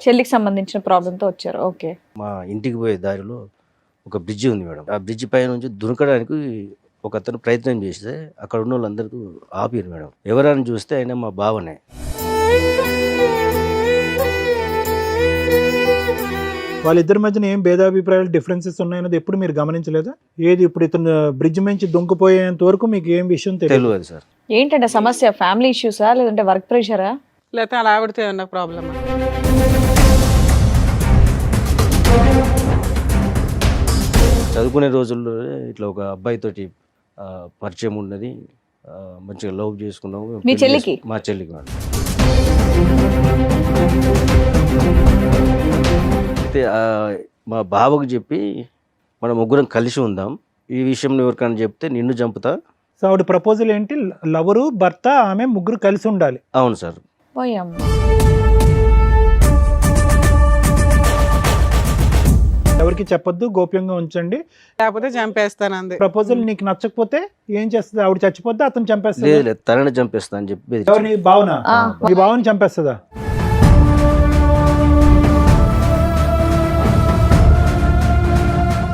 చెల్లికి సంబంధించిన ప్రాబ్లంతో వచ్చారు. ఓకే. మా ఇంటికి పోయే దారిలో ఒక బ్రిడ్జి ఉంది మేడం. ఆ బ్రిడ్జి పై నుంచి దునకడానికి ఒకతను ప్రయత్నం చేస్తే అక్కడ ఉన్న వాళ్ళందరూ ఆపారు మేడం. ఎవరని చూస్తే ఆయన మా బావనే. వాళ్ళిద్దరి మధ్యన ఏం భేదాభిప్రాయాలు డిఫరెన్సెస్ ఉన్నాయన్నది ఎప్పుడు మీరు గమనించలేదా? ఏది ఇప్పుడు ఇతను బ్రిడ్జ్ నుంచి దుంకిపోయేంత వరకు మీకు ఏం విషయం తెలియదు? తెలియదు సార్. ఏంటంటే సమస్య? ఫ్యామిలీ ఇష్యూసా లేదంటే వర్క్ ప్రెషరా? లేకపోతే అలా ఆవిడతో ఏమన్నా ప్రాబ్లమా? చదువుకునే రోజుల్లో ఇట్లా ఒక అబ్బాయితోటి పరిచయం ఉన్నది. మంచిగా లవ్ చేసుకున్నాము. మీ పెళ్లి చెల్లికి? మా చెల్లికి మేడం. అయితే మా బావకు చెప్పి మనం ముగ్గురం కలిసి ఉందాం, ఈ విషయం ఎవరికైనా చెప్తే నిన్ను చంపుతా. సో ఆవిడ ప్రపోజల్ ఏంటి? లవరు, భర్త, ఆమె ముగ్గురు కలిసి ఉండాలి. అవును సార్. పోయమ్మ. ఎవరికి చెప్పొద్దు, గోప్యంగా ఉంచండి. లేకపోతే చంపేస్తాను అంది. ప్రపోజల్ నీకు నచ్చకపోతే ఏం చేస్తుంది? ఆవిడ చచ్చిపోతే అతను చంపేస్తుంది. లేదు లేదు, తనని చంపేస్తా అని చెప్పి ఎవరిని? భావన. ఆ. ఈ భావన చంపేస్తుందా?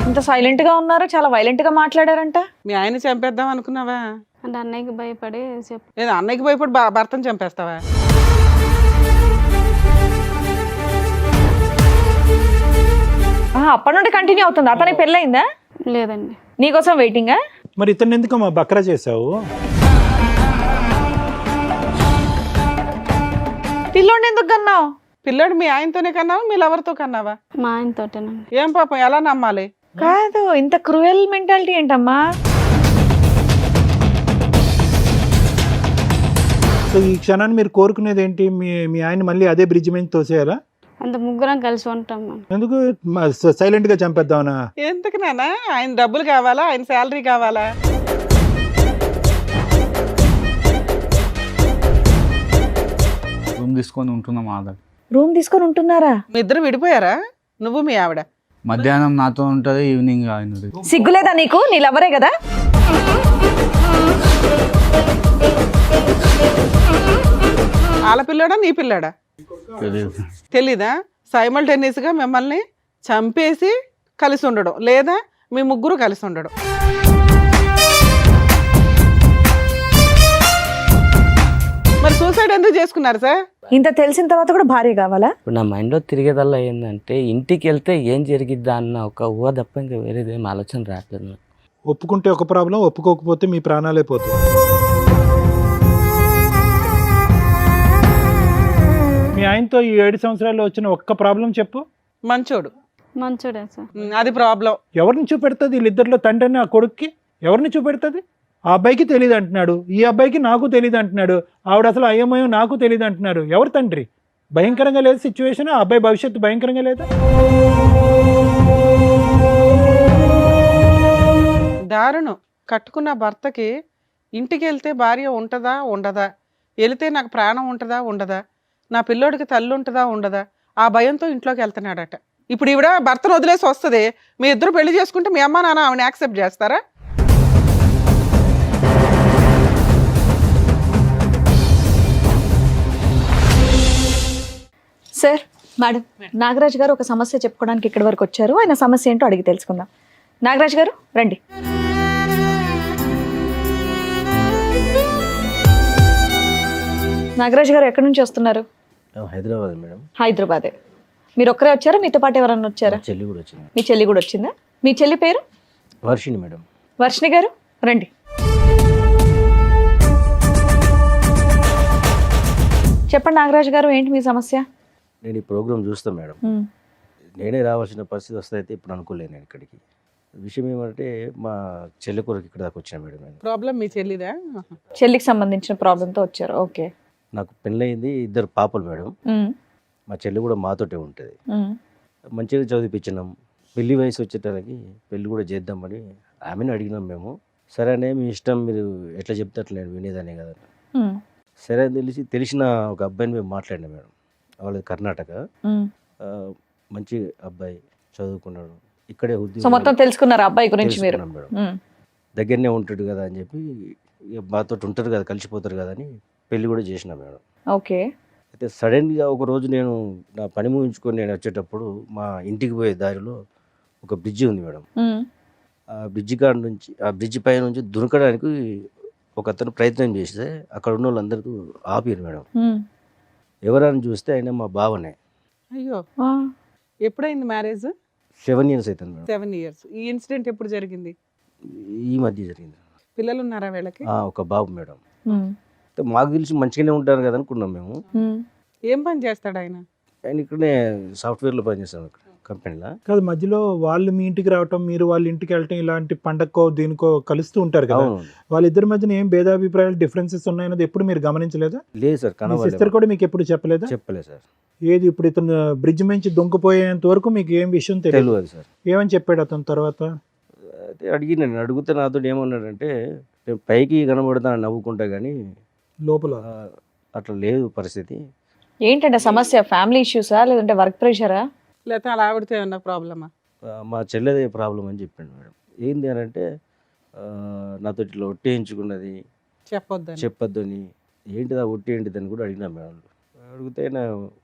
ఇంత సైలెంట్ గా ఉన్నారు, చాలా వైలెంట్ గా మాట్లాడారంట. మీ ఆయన చంపేద్దాం అనుకున్నావా? అంటే అన్నయ్యకి భయపడి లేదా అన్నయ్యకి భయపడి భర్తను చంపేస్తావా? అప్పటి నుండి కంటిన్యూ అవుతుంది. అతనికి పెళ్ళయిందా? లేదండి. నీకోసం వెయిటింగా? మరి ఇతను ఎందుకు మా బక్రా చేసావు? పిల్లోడిని ఎందుకు కన్నావు? పిల్లాడు మీ ఆయనతోనే కన్నావా, మీ లవర్తో కన్నావా? మా ఆయనతోటేనండి. ఏం పాపం, ఎలా నమ్మాలి? కాదు, ఇంత క్రూయల్ మెంటాలిటీ ఏంటమ్మా? సో ఈ క్షణాన్ని మీరు కోరుకునేది ఏంటి? మీ ఆయన మళ్ళీ అదే బ్రిడ్జ్ మీద తోసేయాలా? అంత ముగ్గురం కలిసి ఉంటాం మనం. ఎందుకు సైలెంట్ గా చంపేద్దామనా? ఎందుకు నాన్న? ఆయన డబ్బులు కావాలా, ఆయన శాలరీ కావాలా? రూమ్ తీసుకొని ఉంటున్నాం ఆధార్. రూమ్ తీసుకొని ఉంటున్నారా? మీ ఇద్దరు విడిపోయారా? నువ్వు మీ ఆవిడ? మధ్యాహ్నం నాతో ఉంటుంది, ఈవినింగ్ ఆయన. సిగ్గులేదా నీకు? నీ లవరే కదా. వాళ్ళ పిల్లాడా నీ పిల్లాడా తెలియదు. తెలీదా? సైమల్టేనియస్గా మిమ్మల్ని చంపేసి కలిసి ఉండడం, లేదా మీ ముగ్గురు కలిసి ఉండడం. మరి సూసైడ్ ఎందుకు చేసుకున్నారు సార్? ఇంత తెలిసిన తర్వాత కూడా భార్య కావాలా? ఇప్పుడు నా మైండ్లో తిరిగేదల్లా ఏంటంటే ఇంటికి వెళ్తే ఏం జరిగిద్దా అన్న ఒక ఊహ తప్ప ఇంకా వేరేదేం ఆలోచన రావట్లేదు నాకు. ఒప్పుకుంటే ఒక ప్రాబ్లం, ఒప్పుకోకపోతే మీ ప్రాణాలే పోతాయి. మీ ఆయనతో ఈ 7 సంవత్సరాల్లో వచ్చిన ఒక్క ప్రాబ్లం చెప్పు. మంచోడు. మంచోడే సార్. అది ప్రాబ్లం. ఎవరిని చూపెడుతుంది? వీళ్ళిద్దరిలో తండ్రిని ఆ కొడుక్కి ఎవరిని చూపెడుతుంది? ఆ అబ్బాయికి తెలియదు అంటున్నాడు, ఈ అబ్బాయికి నాకు తెలియదు అంటున్నాడు, ఆవిడ అసలు అయ్యమయం నాకు తెలియదు అంటున్నాడు. ఎవరు తండ్రి? భయంకరంగా లేదు సిచ్యువేషన్. ఆ అబ్బాయి భవిష్యత్తు భయంకరంగా లేదా? దారుణం. కట్టుకున్న భర్తకి ఇంటికి వెళ్తే భార్య ఉంటుందా ఉండదా, వెళితే నాకు ప్రాణం ఉంటుందా ఉండదా, నా పిల్లోడికి తల్లి ఉంటుందా ఉండదా, ఆ భయంతో ఇంట్లోకి వెళ్తున్నాడట. ఇప్పుడు ఈవిడ భర్తను వదిలేసి వస్తుంది, మీ ఇద్దరు పెళ్లి చేసుకుంటే మీ అమ్మ నాన్న ఆవిడని యాక్సెప్ట్ చేస్తారా? సార్, మేడం, నాగరాజ్ గారు ఒక సమస్య చెప్పుకోవడానికి ఇక్కడి వరకు వచ్చారు. ఆయన సమస్య ఏంటో అడిగి తెలుసుకుందాం. నాగరాజ్ గారు రండి. నాగరాజ్ గారు ఎక్కడి నుంచి వస్తున్నారు? హైదరాబాద్ మేడం. హైదరాబాదే. మీరు ఒక్కరే వచ్చారా? మీతో పాటు ఎవరన్నా వచ్చారా? మా చెల్లి కూడా వచ్చింది. మీ చెల్లి కూడా వచ్చిందా? మీ చెల్లి పేరు? వర్షిణి మేడం. వర్షిణి గారు రండి. చెప్పండి నాగరాజ్ గారు, ఏంటి మీ సమస్య? నేను ఈ ప్రోగ్రామ్ చూస్తాను మేడం. నేనే రావాల్సిన పరిస్థితి వస్తే ఇప్పుడు అనుకోలేదు నేను ఇక్కడికి. విషయం ఏమంటే మా చెల్లి కొరకు ఇక్కడ దాకా వచ్చాను మేడం. నేను ప్రాబ్లం మీ చెల్లిదా? చెల్లికి సంబంధించిన ప్రాబ్లంతో వచ్చారు. ఓకే. నాకు పెళ్ళయింది, 2 పాపలు మేడం. మా చెల్లి కూడా మాతోటే ఉంటుంది. మంచిగా చదివిపించినాం. పెళ్లి వయసు వచ్చేటానికి పెళ్లి కూడా చేద్దామని ఆమెను అడిగినాం మేము. సరే అనే మీ ఇష్టం, మీరు ఎట్లా చెప్తే అట్లా నేను వినేదానే కదా. సరే అని తెలిసిన ఒక అబ్బాయిని మేము మాట్లాడినాం మేడం. వాళ్ళది కర్ణాటక. మంచి అబ్బాయి, చదువుకున్నాడు, ఇక్కడే మొత్తం తెలుసుకున్నారు అబ్బాయి గురించి మీరు? మేడం దగ్గరనే ఉంటాడు కదా అని చెప్పి, మాతో ఉంటారు కదా, కలిసిపోతారు కదా అని పెళ్లి కూడా చేసినా మేడం. ఓకే. అయితే సడన్గా ఒక రోజు నేను నా పని ముగించుకొని నేను వచ్చేటప్పుడు మా ఇంటికి పోయే దారిలో ఒక బ్రిడ్జి ఉంది మేడం. ఆ బ్రిడ్జి కాడ నుంచి ఆ బ్రిడ్జి పై నుంచి దునకడానికి ఒక అతను ప్రయత్నం చేస్తే అక్కడ ఉన్న వాళ్ళందరూ ఆపారు మేడం. ఎవరని చూస్తే ఆయన మా బావనే. అయ్యో, ఎప్పుడైంది మ్యారేజ్? 7 years అవుతుంది మేడం. 7 years. ఈ ఇన్సిడెంట్ ఎప్పుడు జరిగింది? ఈ మధ్య జరిగింది. పిల్లలు ఉన్నారా వీళ్ళకి? ఒక బాబు మేడం. అయితే మాకు తెలిసి మంచిగానే ఉంటారు కదా అనుకున్నాం మేము. ఏం పని చేస్తాడు ఆయన? ఆయన ఇక్కడనే సాఫ్ట్వేర్లో పనిచేస్తాం ఇక్కడ కంపెనీలో. కాదు, మధ్యలో వాళ్ళు మీ ఇంటికి రావటం, మీరు వాళ్ళ ఇంటికి వెళ్ళటం, ఇలాంటి పండక్కో దీనికో కలుస్తూ ఉంటారు కదా. అవును. వాళ్ళిద్దరి మధ్యన ఏం భేదాభిప్రాయాలు, డిఫరెన్సెస్ ఉన్నాయన్నది ఎప్పుడు మీరు గమనించలేదా? లేదు సార్, మీ సిస్టర్ కూడా మీకు ఎప్పుడు చెప్పలేదా? చెప్పలేదు సార్. ఏది ఇప్పుడు ఇతను బ్రిడ్జ్ నుంచి దొంగపోయేంత వరకు మీకు ఏం విషయం తెలియదు సార్. ఏమని చెప్పాడు అతను తర్వాత? అయితే నేను అడిగితే నాతో ఏమన్నాడంటే, నేను పైకి కనబడతాను నవ్వుకుంటా కానీ లోపల అట్లా లేదు పరిస్థితి. ఏంటంటే సమస్య? ఫ్యామిలీ ఇష్యూసా లేదంటే వర్క్ ప్రెషరా? లేకపోతే అలా ఆవిడతో ఏమన్నా ప్రాబ్లమా? మా చెల్లెదే ప్రాబ్లం అని చెప్పాడు మేడం. ఏంది అని అంటే నాతో ఇట్లా ఒట్టేయించుకున్నది చెప్పొద్దు అని. ఏంటిదా ఒట్టి ఏంటిది అని కూడా అడిగినా మేడం. అడిగితే ఆయన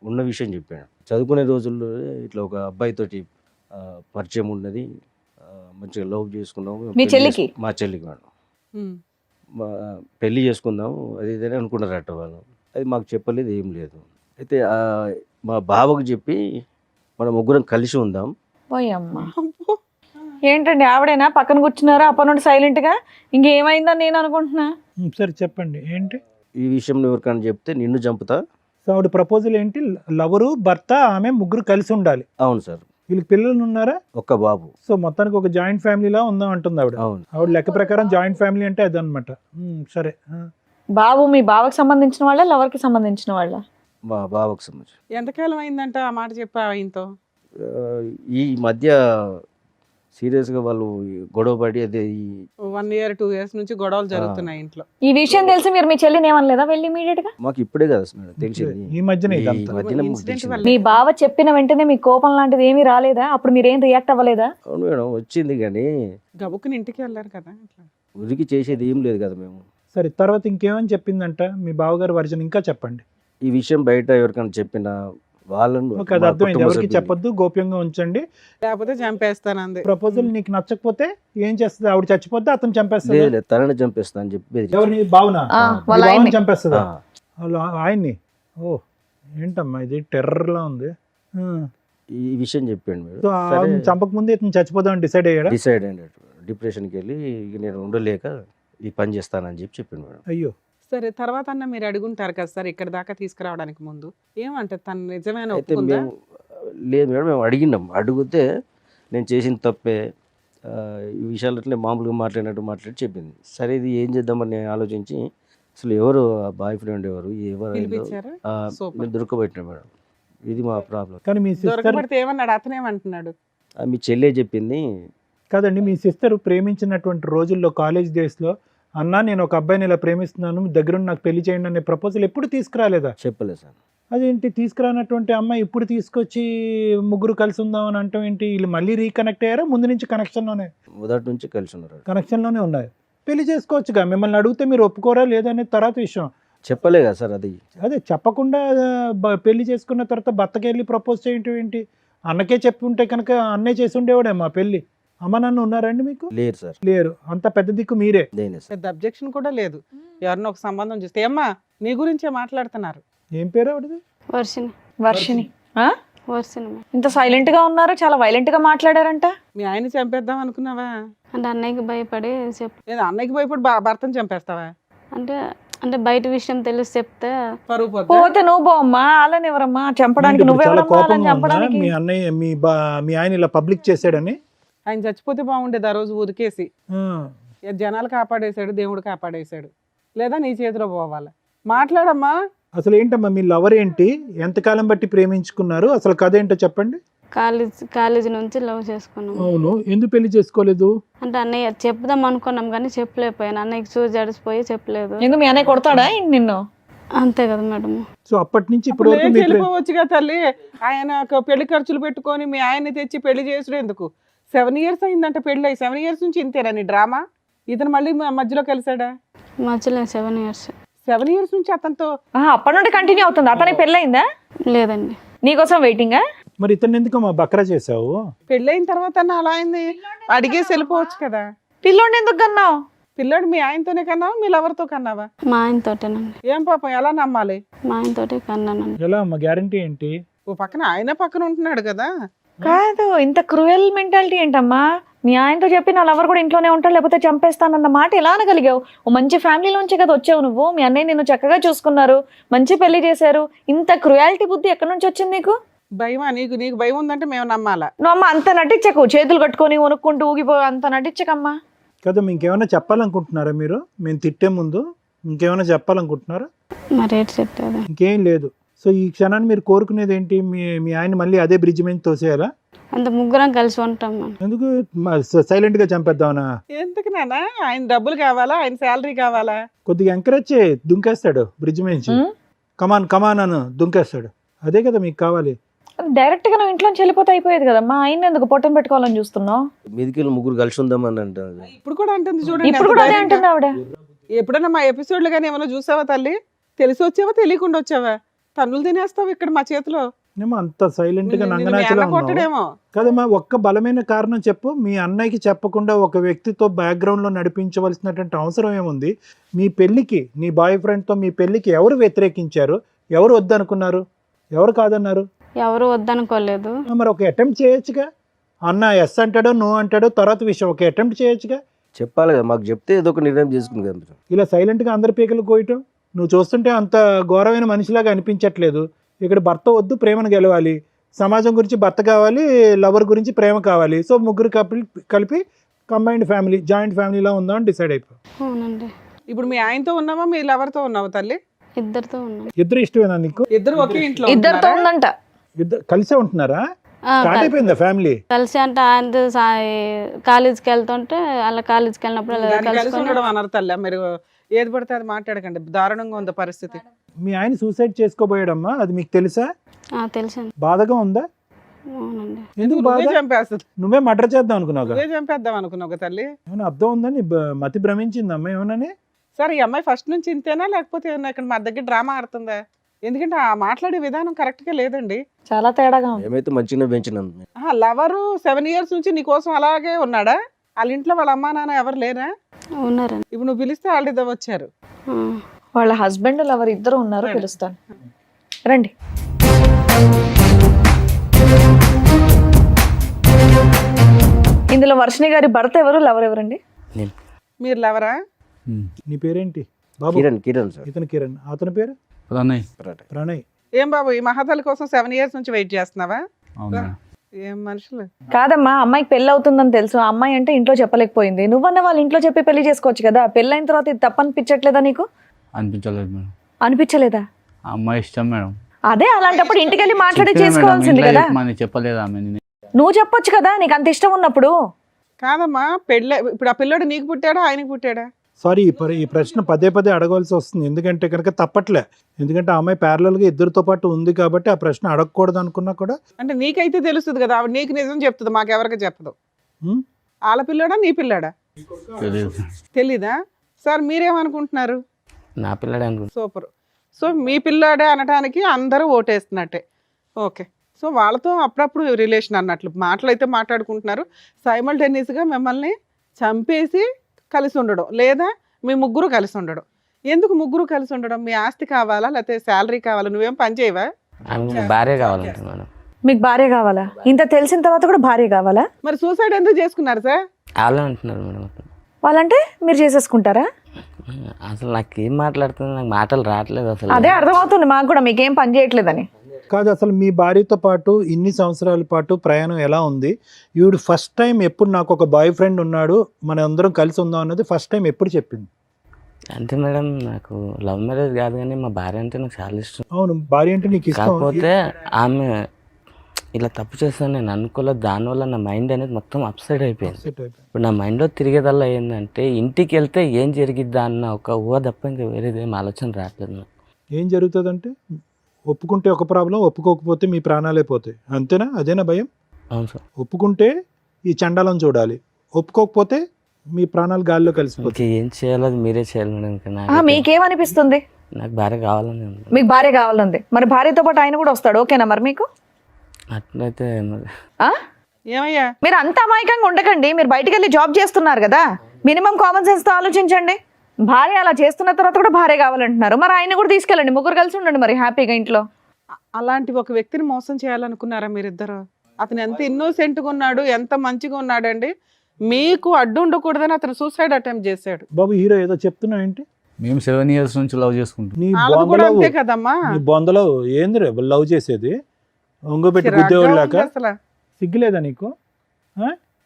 ఉన్న విషయం చెప్పాడు. చదువుకునే రోజుల్లో ఇట్లా ఒక అబ్బాయితోటి పరిచయం ఉన్నది, మంచిగా లవ్ చేసుకున్నాము. మీ చెల్లికి? మా చెల్లికి మేడం. పెళ్లి చేసుకుందాము అది ఇదని అనుకున్నారట వాళ్ళు. అది మాకు చెప్పలేదు, ఏం లేదు. అయితే మా బావకు చెప్పి మనం ముగ్గురం కలిసి ఉందాం. పోయమ్మా, ఏంటండి ఆవిడేనా పక్కన కూర్చున్నారా అప్పటి నుండి సైలెంట్ గా? ఇంకేమైందని నేను అనుకుంటున్నా. సరే చెప్పండి ఏంటి ఈ విషయం ఎవరికైనా చెప్తే నిన్ను చంపుతా. సో ఆవిడ ప్రపోజల్ ఏంటి? లవరు, భర్త, ఆమె ముగ్గురు కలిసి ఉండాలి. అవును సార్. వీళ్ళకి పిల్లలు ఉన్నారా? ఒక్క బాబు. సో మొత్తానికి ఒక జాయింట్ ఫ్యామిలీలా ఉందాం అంటుంది ఆవిడ. అవును. ఆవిడ లెక్క ప్రకారం జాయింట్ ఫ్యామిలీ అంటే అదనమాట. సరే. బాబు మీ బావకి సంబంధించిన వాళ్ళ, లవర్ కి సంబంధించిన వాళ్ళ? మా బావకు సంబంధించి. ఎంతకాలం అయిందంట ఆ మాట చెప్పా ఆయనతో? ఈ మధ్య సీరియస్గా వాళ్ళు గొడవపడి అదే 1 year 2 years నుంచి గొడవలు జరుగుతున్నాయి ఇంట్లో. ఈ విషయం తెలిసి మీరు మీ చెల్లిని ఏమనలేదా వెళ్ళి ఇమీడియట్ గా? మాకు ఇప్పుడే కదా మేడం తెలిసింది. ఈ మధ్యనే ఈ ఇదంతా. మధ్యన మాకు Incident తెలిసింది. వల్ల. మీ బావ చెప్పిన వెంటనే మీ కోపం లాంటిది ఏమీ రాలేదా? అప్పుడు మీరేం రియాక్ట్ అవ్వలేదా? అవును మేడం, వచ్చింది కానీ గబుక్కుని ఇంటికి వెళ్ళారు కదా అట్లా. ఉరికి చేసేది ఏం లేదు కదా మేము. సరే, తర్వాత ఇంకేమని చెప్పిందంట మీ బావగారు వర్జన్? ఇంకా చెప్పండి. ఈ విషయం బయట ఎవరికైనా చెప్పినా వాళ్ళను ఓకే, అది మా అర్థమైంది. కుటుంబ ఎవరికి సభ్యులు- చెప్పొద్దు, గోప్యంగా ఉంచండి. లేకపోతే చంపేస్తాను అంది. ప్రపోజల్ నీకు నచ్చకపోతే ఏం చేస్తుంది? ఆవిడ చచ్చిపోద్దా, అతను చంపేస్తాడు? లేదు లేదు, తనని చంపేస్తా అని చెప్పి బెదిరించాడు. ఎవరిని? బావునా? వాళ్ళ ఆయన్ని. చంపేస్తుందా? ఆ, వాళ్ళు ఆయన్ని? ఓ, ఏంటమ్మా ఇది టెర్రర్లా ఉంది. ఈ విషయం చెప్పాడు మేడం. సో ఆవిడని చంపక ముందే ఇతను చచ్చిపోదామని డిసైడ్ అయ్యాడా? డిసైడ్ అయినట్టు డిప్రెషన్కి వెళ్ళి ఇక నేను ఉండలేక ఈ పని చేస్తానని చెప్పి చెప్పిండు మేడం. అయ్యో, సరే, తర్వాత అన్న మీరు అడుగుంటారు కదా సార్ ఇక్కడ దాకా తీసుకురావడానికి ముందు ఏమంటే తను నిజమైన అయితే ఒప్పుకుందా? మేము లేదు మేడం, మేము అడిగినాం. అడిగితే నేను చేసిన తప్పే, ఈ విషయాలు అట్లే మామూలుగా మాట్లాడి చెప్పింది. సరే ఇది ఏం చేద్దామని నేను ఆలోచించి అసలు ఎవరు బాయ్ ఫ్రెండ్ ఎవరు పిలిపించారా? Super. మేము దొరకబెట్టినా మేడం. ఇది మా ప్రాబ్లం. కానీ మీ సిస్టర్ దొరకబడితే ఏమన్నాడు? అతనేమంటున్నాడు? మీ చెల్లె చెప్పింది. కాదండి, మీ సిస్టర్ ప్రేమించినటువంటి రోజుల్లో కాలేజ్ డేస్లో అన్నా నేను ఒక అబ్బాయిని ఇలా ప్రేమిస్తున్నాను, దగ్గరుండి నాకు పెళ్లి చేయండి అనే ప్రపోజల్ ఎప్పుడు తీసుకురాలేదా? చెప్పలేదు సార్. అదేంటి తీసుకురానటువంటి అమ్మాయి ఇప్పుడు తీసుకొచ్చి ముగ్గురు కలిసి ఉందామని అంటాం ఏంటి? వీళ్ళు మళ్ళీ రీకనెక్ట్ అయ్యారా? ముందు నుంచి మొదటి నుంచి కలిసి ఉన్నారు. కనెక్షన్లోనే ఉన్నాయి. పెళ్లి చేసుకోవచ్చుగా. మిమ్మల్ని అడిగితే మీరు ఒప్పుకోరా లేదనే తర్వాత విషయం. చెప్పలే కదా సార్ అది. అదే చెప్పకుండా పెళ్లి చేసుకున్న తర్వాత భర్తకి వెళ్ళి ప్రపోజ్ చేయటం ఏంటి? అన్నకే చెప్పి ఉంటే కనుక అన్నే చేసి ఉండేవాడే మా పెళ్లి. అమ్మ నాన్న ఉన్నారండి మీకు? లేరు సార్. లేరు. అంత పెద్ద దిక్కు మీరే. దేనే సార్. పెద్ద అబ్జెక్షన్ కూడా లేదు. ఎవరినో ఒక సంబంధం చూస్తే అమ్మా నీ గురించే మాట్లాడుతున్నారు. ఏం పేరు ఆవిడది? వర్షిని. వర్షిని. ఆ? వర్షిని మేడం. ఇంత సైలెంట్ గా ఉన్నారు, చాలా వైలెంట్ గా మాట్లాడారంట. మీ ఆయన చంపేద్దాం అనుకున్నావా? అంటే అన్నయ్యకి భయపడి లేదా అన్నయ్యకి భయపడి భర్తను చంపేస్తావా? అంటే అంటే బయట విషయం తెలిసి చెప్తే పరువు పోద్దా? పోతే నువ్వు పోమ్మా, వాళ్ళని ఎవరమ్మా చంపడానికి? ఏంటి ఇప్పుడు చాలా నువ్వెవరమ్మా వాళ్ళని కోపంగా ఉందా? చంపడానికి? మీ అన్నయ్య మీ ఆయన ఇలా పబ్లిక్ చేశాడని? ఆయన చచ్చిపోతే బాగుండేది ఆ రోజు ఉరికేసి. ఆ. జనాలు కాపాడేశాడు, దేవుడు కాపాడేశాడు. లేదా నీ చేతిలో పోవాలి. మాట్లాడమ్మా. అసలు ఏంటమ్మా మీ లవర్ ఏంటి? ఎంతకాలం బట్టి ప్రేమించుకున్నారు? అసలు కథ ఏంటో చెప్పండి. కాలేజీ నుంచి లవ్ చేసుకున్నాం. అవును, ఎందుకు పెళ్లి చేసుకోలేదు? అంటే అన్నయ్య చెప్దాం అనుకున్నాం కానీ చెప్పలేకపోయాను. అన్నయ్యకి చూసి జడిసిపోయి చెప్పలేదు. ఎందుకు మీ అన్నయ్య కొడతాడా ఏంటి నిన్ను? అంతే కదా మేడం. సో అప్పటి నుంచి ఇప్పటి వరకు మీ వెళ్ళిపోవచ్చుగా తల్లి. ఆయన పెళ్లి ఖర్చులు పెట్టుకొని మీ ఆయన్ని తెచ్చి పెళ్లి చేసుడు ఎందుకు? 7 years అయిందంట పెళ్లి అయ్యి. 7 years నుంచి ఇంతేనా నీ డ్రామా? ఇతను మళ్ళీ మధ్యలో కలిసాడా? మధ్యలో 7 years. 7 years నుంచి అతనితో అప్పటి నుండి కంటిన్యూ అవుతుంది. అతనికి పెళ్ళయిందా? లేదండి. నీకోసం వెయిటింగా? మరి ఇతను ఎందుకు మా బక్రా చేసావు? పెళ్ళైన తర్వాత అలా అయింది, అడిగేసి వెళ్ళిపోవచ్చు కదా. పిల్లోడిని ఎందుకు కన్నావు? పిల్లోడు మీ ఆయనతోనే కన్నావా, మీ లవర్తో కన్నావా? మా ఆయనతోటేనండి. ఏం పాపం, ఎలా నమ్మాలి? మా ఆయనతోటే కన్నానండి. ఎలా అమ్మ, గ్యారంటీ ఏంటి? ఓ పక్కన ఆయన పక్కన ఉంటున్నాడు కదా. కాదు, ఇంత క్రూయల్ మెంటాలిటీ ఏంటమ్మా? మీ ఆయనతో చెప్పి నా లవర్ కూడా ఇంట్లోనే ఉంటాడు లేకపోతే చంపేస్తానన్న మాట ఎలా అనగలిగావు? ఓ మంచి ఫ్యామిలీలోంచే కదా వచ్చావు నువ్వు. మీ అన్నయ్య నిన్ను చక్కగా చూసుకున్నారు, మంచి పెళ్లి చేశారు. ఇంత క్రూయాలిటీ బుద్ధి ఎక్కడి నుంచి వచ్చింది నీకు? భయమా నీకు? నీకు భయం ఉందంటే మేము నమ్మాలా? నువ్వు అమ్మ అంత నటించకు, చేతులు కట్టుకొని వణుక్కుంటూ ఊగిపో, అంత నటించకమ్మా. కదా, ఇంకేమైనా చెప్పాలనుకుంటున్నారా మీరు? మేము తిట్టే ముందు ఇంకేమైనా చెప్పాలనుకుంటున్నారా? మరి ఏంటి చెప్పేది? ఇంకేం లేదు. సో ఈ క్షణాన్ని మీరు కోరుకునేది ఏంటి? మీ ఆయన మళ్ళీ అదే బ్రిడ్జ్ మీద తోసేయాలా? అంత ముగ్గురం కలిసి ఉంటాం మనం. ఎందుకు సైలెంట్ గా చంపేద్దామనా? ఎందుకు నాన్న? ఆయన డబ్బులు కావాలా, ఆయన శాలరీ కావాలా? కొద్దిగా ఎంకరేజ్ చేయి, దుంకేస్తాడు బ్రిడ్జ్ నుంచి. కమాన్ కమాన్ అని దుంకేస్తాడు. అదే కదా మీకు కావాలి. డైరెక్ట్ గా నువ్వు ఇంట్లోంచి వెళ్ళిపోతే అయిపోయేది కదమ్మా. ఆయన ఎందుకు పొట్టం పెట్టుకోవాలని చూస్తున్నావు? మీదికి వెళ్ళి ముగ్గురు కలిసి ఉందామని అంటారు. ఇప్పుడు కూడా అంటుంది చూడండి. ఇప్పుడు కూడా అదే అంటుంది ఆవిడ. ఎప్పుడైనా మా ఎపిసోడ్లు కానీ ఏమైనా చూసావా తల్లి? తెలిసి వచ్చావా తెలియకుండా వచ్చావా? తన్నులు తినేస్తావు ఇక్కడ మా చేతిలో. ఏమో అంత సైలెంట్ గా నిన్ను నంగనాచిలా ఎలా ఉన్నావు. కొట్టడేమో. కదమ్మా, ఒక్క బలమైన కారణం చెప్పు. మీ అన్నయ్యకి చెప్పకుండా ఒక వ్యక్తితో బ్యాక్గ్రౌండ్ లో నడిపించవలసినటువంటి అవసరం ఏముంది? మీ పెళ్లికి, నీ బాయ్ ఫ్రెండ్ తో మీ పెళ్లికి ఎవరు వ్యతిరేకించారు? ఎవరు వద్దనుకున్నారు? ఎవరు కాదన్నారు? ఎవరు వద్దనుకోలేదు. మరి ఒక అటెంప్ట్ చేయొచ్చుగా. అన్న ఎస్ అంటాడో నో అంటాడో తర్వాత విషయం, ఒక అటెంప్ట్ చేయొచ్చుగా. చెప్పాలి కదా, మాకు చెప్తే ఏదో ఒక నిర్ణయం చేసుకుంది కదా. ఇలా సైలెంట్ గా అందరి పీకలు కోయటం నువ్వు చూస్తుంటే అంత ఘోరమైన మనిషిలాగా అనిపించట్లేదు. ఇక్కడ భర్త వద్దు, ప్రేమను గెలవాలి. సమాజం గురించి భర్త కావాలి, లవర్ గురించి ప్రేమ కావాలి. సో ముగ్గురు కలిపి కంబైన్డ్ ఫ్యామిలీ, జాయింట్ ఫ్యామిలీలా ఉందాం అని డిసైడ్ అయిపో. అవునండి. ఇప్పుడు మీ ఆయనతో ఉన్నావా, మీ లవర్తో ఉన్నావా తల్లి? ఇద్దరితో ఉన్నాం. ఇద్దరు ఇష్టమేనా నీకు? ఇద్దరు ఒకే ఇంట్లో ఇద్దరితో ఉంటున్నారా? ఉందంట. ఇద్దరు కలిసే ఉంటున్నారా? ఆ, స్టార్ట్ అయిపోయిందా ఫ్యామిలీ? కలిసి అంటే ఆయన కాలేజీకి వెళ్తుంటే అలా కాలేజీకి వెళ్ళినప్పుడు అలా దాన్ని కలిసి కలుసుకొని ఉండడం అన్నారు తల్లి. మీరు ఏది పడితే అది మాట్లాడకండి, దారుణంగా ఉంది పరిస్థితి. మీ ఆయన సూసైడ్ చేసుకోబోయాడమ్మా, అది మీకు తెలుసా? తెలుసండి. బాధగా ఉందా? అవునండి. ఎందుకు బాధ? నువ్వే చంపేస్తుంది. నువ్వే మర్డర్ చేద్దాం అనుకున్నావు. నువ్వే చంపేద్దాం అనుకున్నావు కదా తల్లి. ఏమైనా అర్థం ఉందని మతి భ్రమించిందమ్మా ఏమన్నా? సరే, ఈ అమ్మాయి ఫస్ట్ నుంచి ఇంతేనా, లేకపోతే ఏమన్నా ఇక్కడ మా దగ్గర డ్రామా ఆడుతుందా? ఎందుకంటే ఆ మాట్లాడే విధానం కరెక్ట్ గా లేదండి. చాలా తేడాగా ఉంది. ఏమైతే మంచిగా పెంచినాం. లవరు 7 years నుంచి నీ కోసం అలాగే ఉన్నాడా? వాళ్ళ ఇంట్లో వాళ్ళ అమ్మా నాన్న ఎవరు లేరా? ఉన్నారండి. ఇప్పుడు నువ్వు పిలిస్తే వాళ్ళు ఇద్దరు వచ్చారు. ఆ. వాళ్ళ హస్బెండ్ లవర్ ఇద్దరు ఉన్నారు, పిలుస్తాను రండి. ఇందులో వర్షిణి గారి భర్త ఎవరు, లవర్ ఎవరండి? నేను మీరు లవరా? నీ పేరేంటి బాబు? కిరణ్ సార్. ఇతను కిరణ్, అతని పేరు ప్రణయ్. ప్రణయ్. ఏం బాబు, ఈ మహాతల్లి కోసం 7 years నుంచి వెయిట్ చేస్తున్నావా? అవునా? ఏం మనుషులు. కాదమ్మా, అమ్మాయికి పెళ్ళి అవుతుందని తెలుసు. ఆ అమ్మాయి అంటే ఇంట్లో చెప్పలేకపోయింది. నువ్వన్న వాళ్ళ ఇంట్లో చెప్పి పెళ్లి చేసుకోవచ్చు కదా. పెళ్ళైన తర్వాత ఇది తప్పనిపించట్లేదా నీకు? అనిపించలేదు మేడం. అనిపించలేదా? ఆ అమ్మాయి ఇష్టం మేడం. అదే, అలాంటప్పుడు ఇంటికి వెళ్ళి మాట్లాడి చెప్పినా మేడం, చేసుకోవాల్సింది ఇంట్లో కదా. చెప్పమని చెప్పలేదు ఆమె. నువ్వు చెప్పొచ్చు కదా, నీకు అంత ఇష్టం ఉన్నప్పుడు. కాదమ్మా, పెళ్ళి ఇప్పుడు ఆ పిల్లడు నీకు పుట్టాడా ఆయనకి పుట్టాడా? సారీ, ఈ ప్రశ్న పదే పదే అడగవలసి వస్తుంది. ఎందుకంటే కనుక తప్పట్లే. ఎందుకంటే ఆ అమ్మాయి ప్యారలల్ గా ఇద్దరితో పాటు ఉంది కాబట్టి ఆ ప్రశ్న అడగకూడదు అనుకున్నా కూడా. అంటే నీకైతే తెలుస్తుంది కదా, ఆవిడ నీకు నిజం చెప్తుంది, మాకెవరికి చెప్పదు. ఉం? వాళ్ళ పిల్లడా నీ పిల్లాడా తెలియదు. తెలీదా? సార్ మీరేమనుకుంటున్నారు? నా పిల్లడే అనుకుంటా. సూపర్. సో మీ పిల్లాడే అనడానికి అందరూ ఓటేస్తున్నట్టే. ఓకే. సో వాళ్ళతో అప్పుడప్పుడు రిలేషన్ అన్నట్లు మాటలు అయితే మాట్లాడుకుంటున్నారు. సైమల్టేనియస్గా మిమ్మల్ని చంపేసి కలిసి ఉండడం, లేదా మీ ముగ్గురు కలిసి ఉండడం. ఎందుకు ముగ్గురు కలిసి ఉండడం? మీ ఆస్తి కావాలా, లేకపోతే శాలరీ కావాలా? నువ్వేం పని చేయవా? ఆమె భార్య కావాలంట మేడం. మీకు భార్య కావాలా? ఇంత తెలిసిన తర్వాత కూడా భార్య కావాలా? మరి సూసైడ్ ఎందుకు చేసుకున్నారు సార్? వాళ్ళే అంటున్నారు మేడం. వాళ్ళంటే మీరు చేసేసుకుంటారా? అసలు నాకు ఏం మాట్లాడుతుంది, నాకు మాటలు రావట్లేదు అసలు. అదే అర్థమవుతుంది మాకు కూడా, మీకేం పని చేయట్లేదని. కాదు, అసలు మీ భార్యతో పాటు ఇన్ని సంవత్సరాల పాటు ప్రయాణం ఎలా ఉంది? ఈవిడ ఫస్ట్ టైం ఎప్పుడు నాకు ఒక బాయ్ ఫ్రెండ్ ఉన్నాడు, మన అందరం కలిసి ఉందాం అన్నది ఫస్ట్ టైం ఎప్పుడు చెప్పింది? అంతే మేడం, నాకు లవ్ మ్యారేజ్ కాదు కానీ మా భార్య అంటే నాకు చాలా ఇష్టం. అవును, భార్య అంటే నీకు ఇష్టం. కాకపోతే ఆమె ఇలా తప్పు చేస్తాను నేను అనుకోలేదు. దానివల్ల నా మైండ్ అనేది మొత్తం అప్సైడ్ అయిపోయింది. ఇప్పుడు నా మైండ్లో తిరిగేదల్లా ఏంటంటే ఇంటికి వెళ్తే ఏం జరిగిద్దా అన్న ఒక ఊహ తప్ప ఇంకా వేరేది ఏం ఆలోచన రావట్లేదు నాకు. ఏం జరుగుతుందంటే ఒప్పుకుంటే ఒక ప్రాబ్లం, ఒప్పుకోకపోతే మీ ప్రాణాలే పోతాయి. అంతేనా? అదేనా భయం? అవును సార్. ఒప్పుకుంటే ఈ చండాలం చూడాలి, ఒప్పుకోకపోతే మీ ప్రాణాలు గాల్లో కలిసిపోతాయి. ఇంకా ఏం చేయాలో అది మీరే చేయాలి మేడం. ఇంకా మీకేమనిపిస్తుంది? నాకు భార్య కావాలని ఉంది. మీకు భార్య కావాలంది, మరి భార్యతో పాటు ఆయన కూడా వస్తాడు, ఓకేనా మరి మీకు? అట్లయితే మరి ఆ? ఏమయ్యా మీరు అంత అమాయకంగా ఉండకండి, మీరు బయటికి వెళ్ళి జాబ్ చేస్తున్నారు కదా, మినిమం కామన్ సెన్స్ తో ఆలోచించండి. భార్య అలా చేస్తున్న తర్వాత కూడా భార్య కావాలంటున్నారు, మరి ఆయన కూడా తీసుకెళ్ళండి, ముగ్గురు కలిసి ఉండండి మరి హ్యాపీగా ఇంట్లో. అలాంటి ఒక వ్యక్తిని మోసం చేయాలనుకున్నారా మీరిద్దరు? అతను ఎంత ఇన్నోసెంట్గా ఉన్నాడు, ఎంత మంచిగా ఉన్నాడండి. మీకు అడ్డు ఉండకూడదని అతను సూసైడ్ అటెంప్ట్ చేశాడు. బాబు హీరో ఏదో చెప్తున్నావు ఏంటి? మేము 7 years నుంచి లవ్ చేసుకుంటాం. నీ వాళ్ళది కూడా బొందలో అంతే కదమ్మా. నీ బొందలో ఏంది రే లవ్ చేసేది? ఒంగోబెట్టి చిరాగ్గా గుద్దేవాళ్ళాక ఉంది అసలు. సిగ్గులేదా నీకు?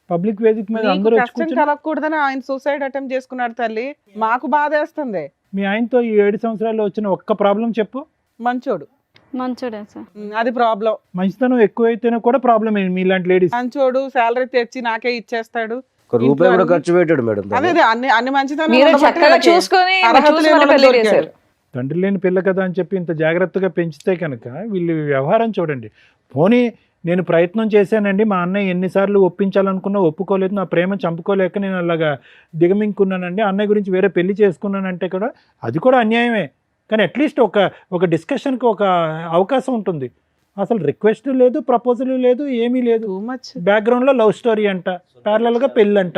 పబ్లిక్ వేదిక మీద నీకు అందరూ వచ్చి కష్టం కూర్చొని కలగకూడదని ఆయన సూసైడ్ అటెంప్ట్ చేసుకున్నాడు తల్లి. మాకు బాధేస్తుంది. మీ ఆయనతో ఈ 7 సంవత్సరాల్లో వచ్చిన ఒక్క ప్రాబ్లం చెప్పు. మంచోడు. మంచోడే సార్. అది ప్రాబ్లం. మంచితనం ఎక్కువైతేనే కూడా ప్రాబ్లం మీలాంటి లేడీస్. మంచోడు, శాలరీ తెచ్చి నాకే ఇచ్చేస్తాడు. ఒక రూపాయి కూడా ఖర్చు పెట్టాడు మేడం అదే అదే అన్ని అన్ని మంచితనం మీరు ఉండబట్టి చక్కగా వీళ్ళకి చూసుకొని అర్హత చూసి లేని మరి వాళ్ళు పెళ్లి దొరికారు. చేశారు. తండ్రి లేని పిల్ల కదా అని చెప్పి ఇంత జాగ్రత్తగా పెంచితే కనుక వీళ్ళు వ్యవహారం చూడండి. పోనీ నేను ప్రయత్నం చేశానండి, మా అన్నయ్య ఎన్నిసార్లు ఒప్పించాలనుకున్నా ఒప్పుకోలేదు, నా ప్రేమ చంపుకోలేక నేను అలాగా దిగమింగుకున్నానండి, అన్నయ్య గురించి వేరే పెళ్లి చేసుకున్నానంటే కూడా అది కూడా అన్యాయమే. కానీ అట్లీస్ట్ ఒక డిస్కషన్కి ఒక అవకాశం ఉంటుంది. అసలు రిక్వెస్ట్ లేదు, ప్రపోజల్ లేదు, ఏమీ లేదు. Too much. బ్యాక్గ్రౌండ్లో లవ్ స్టోరీ అంట, ప్యారలల్గా పెళ్ళంట.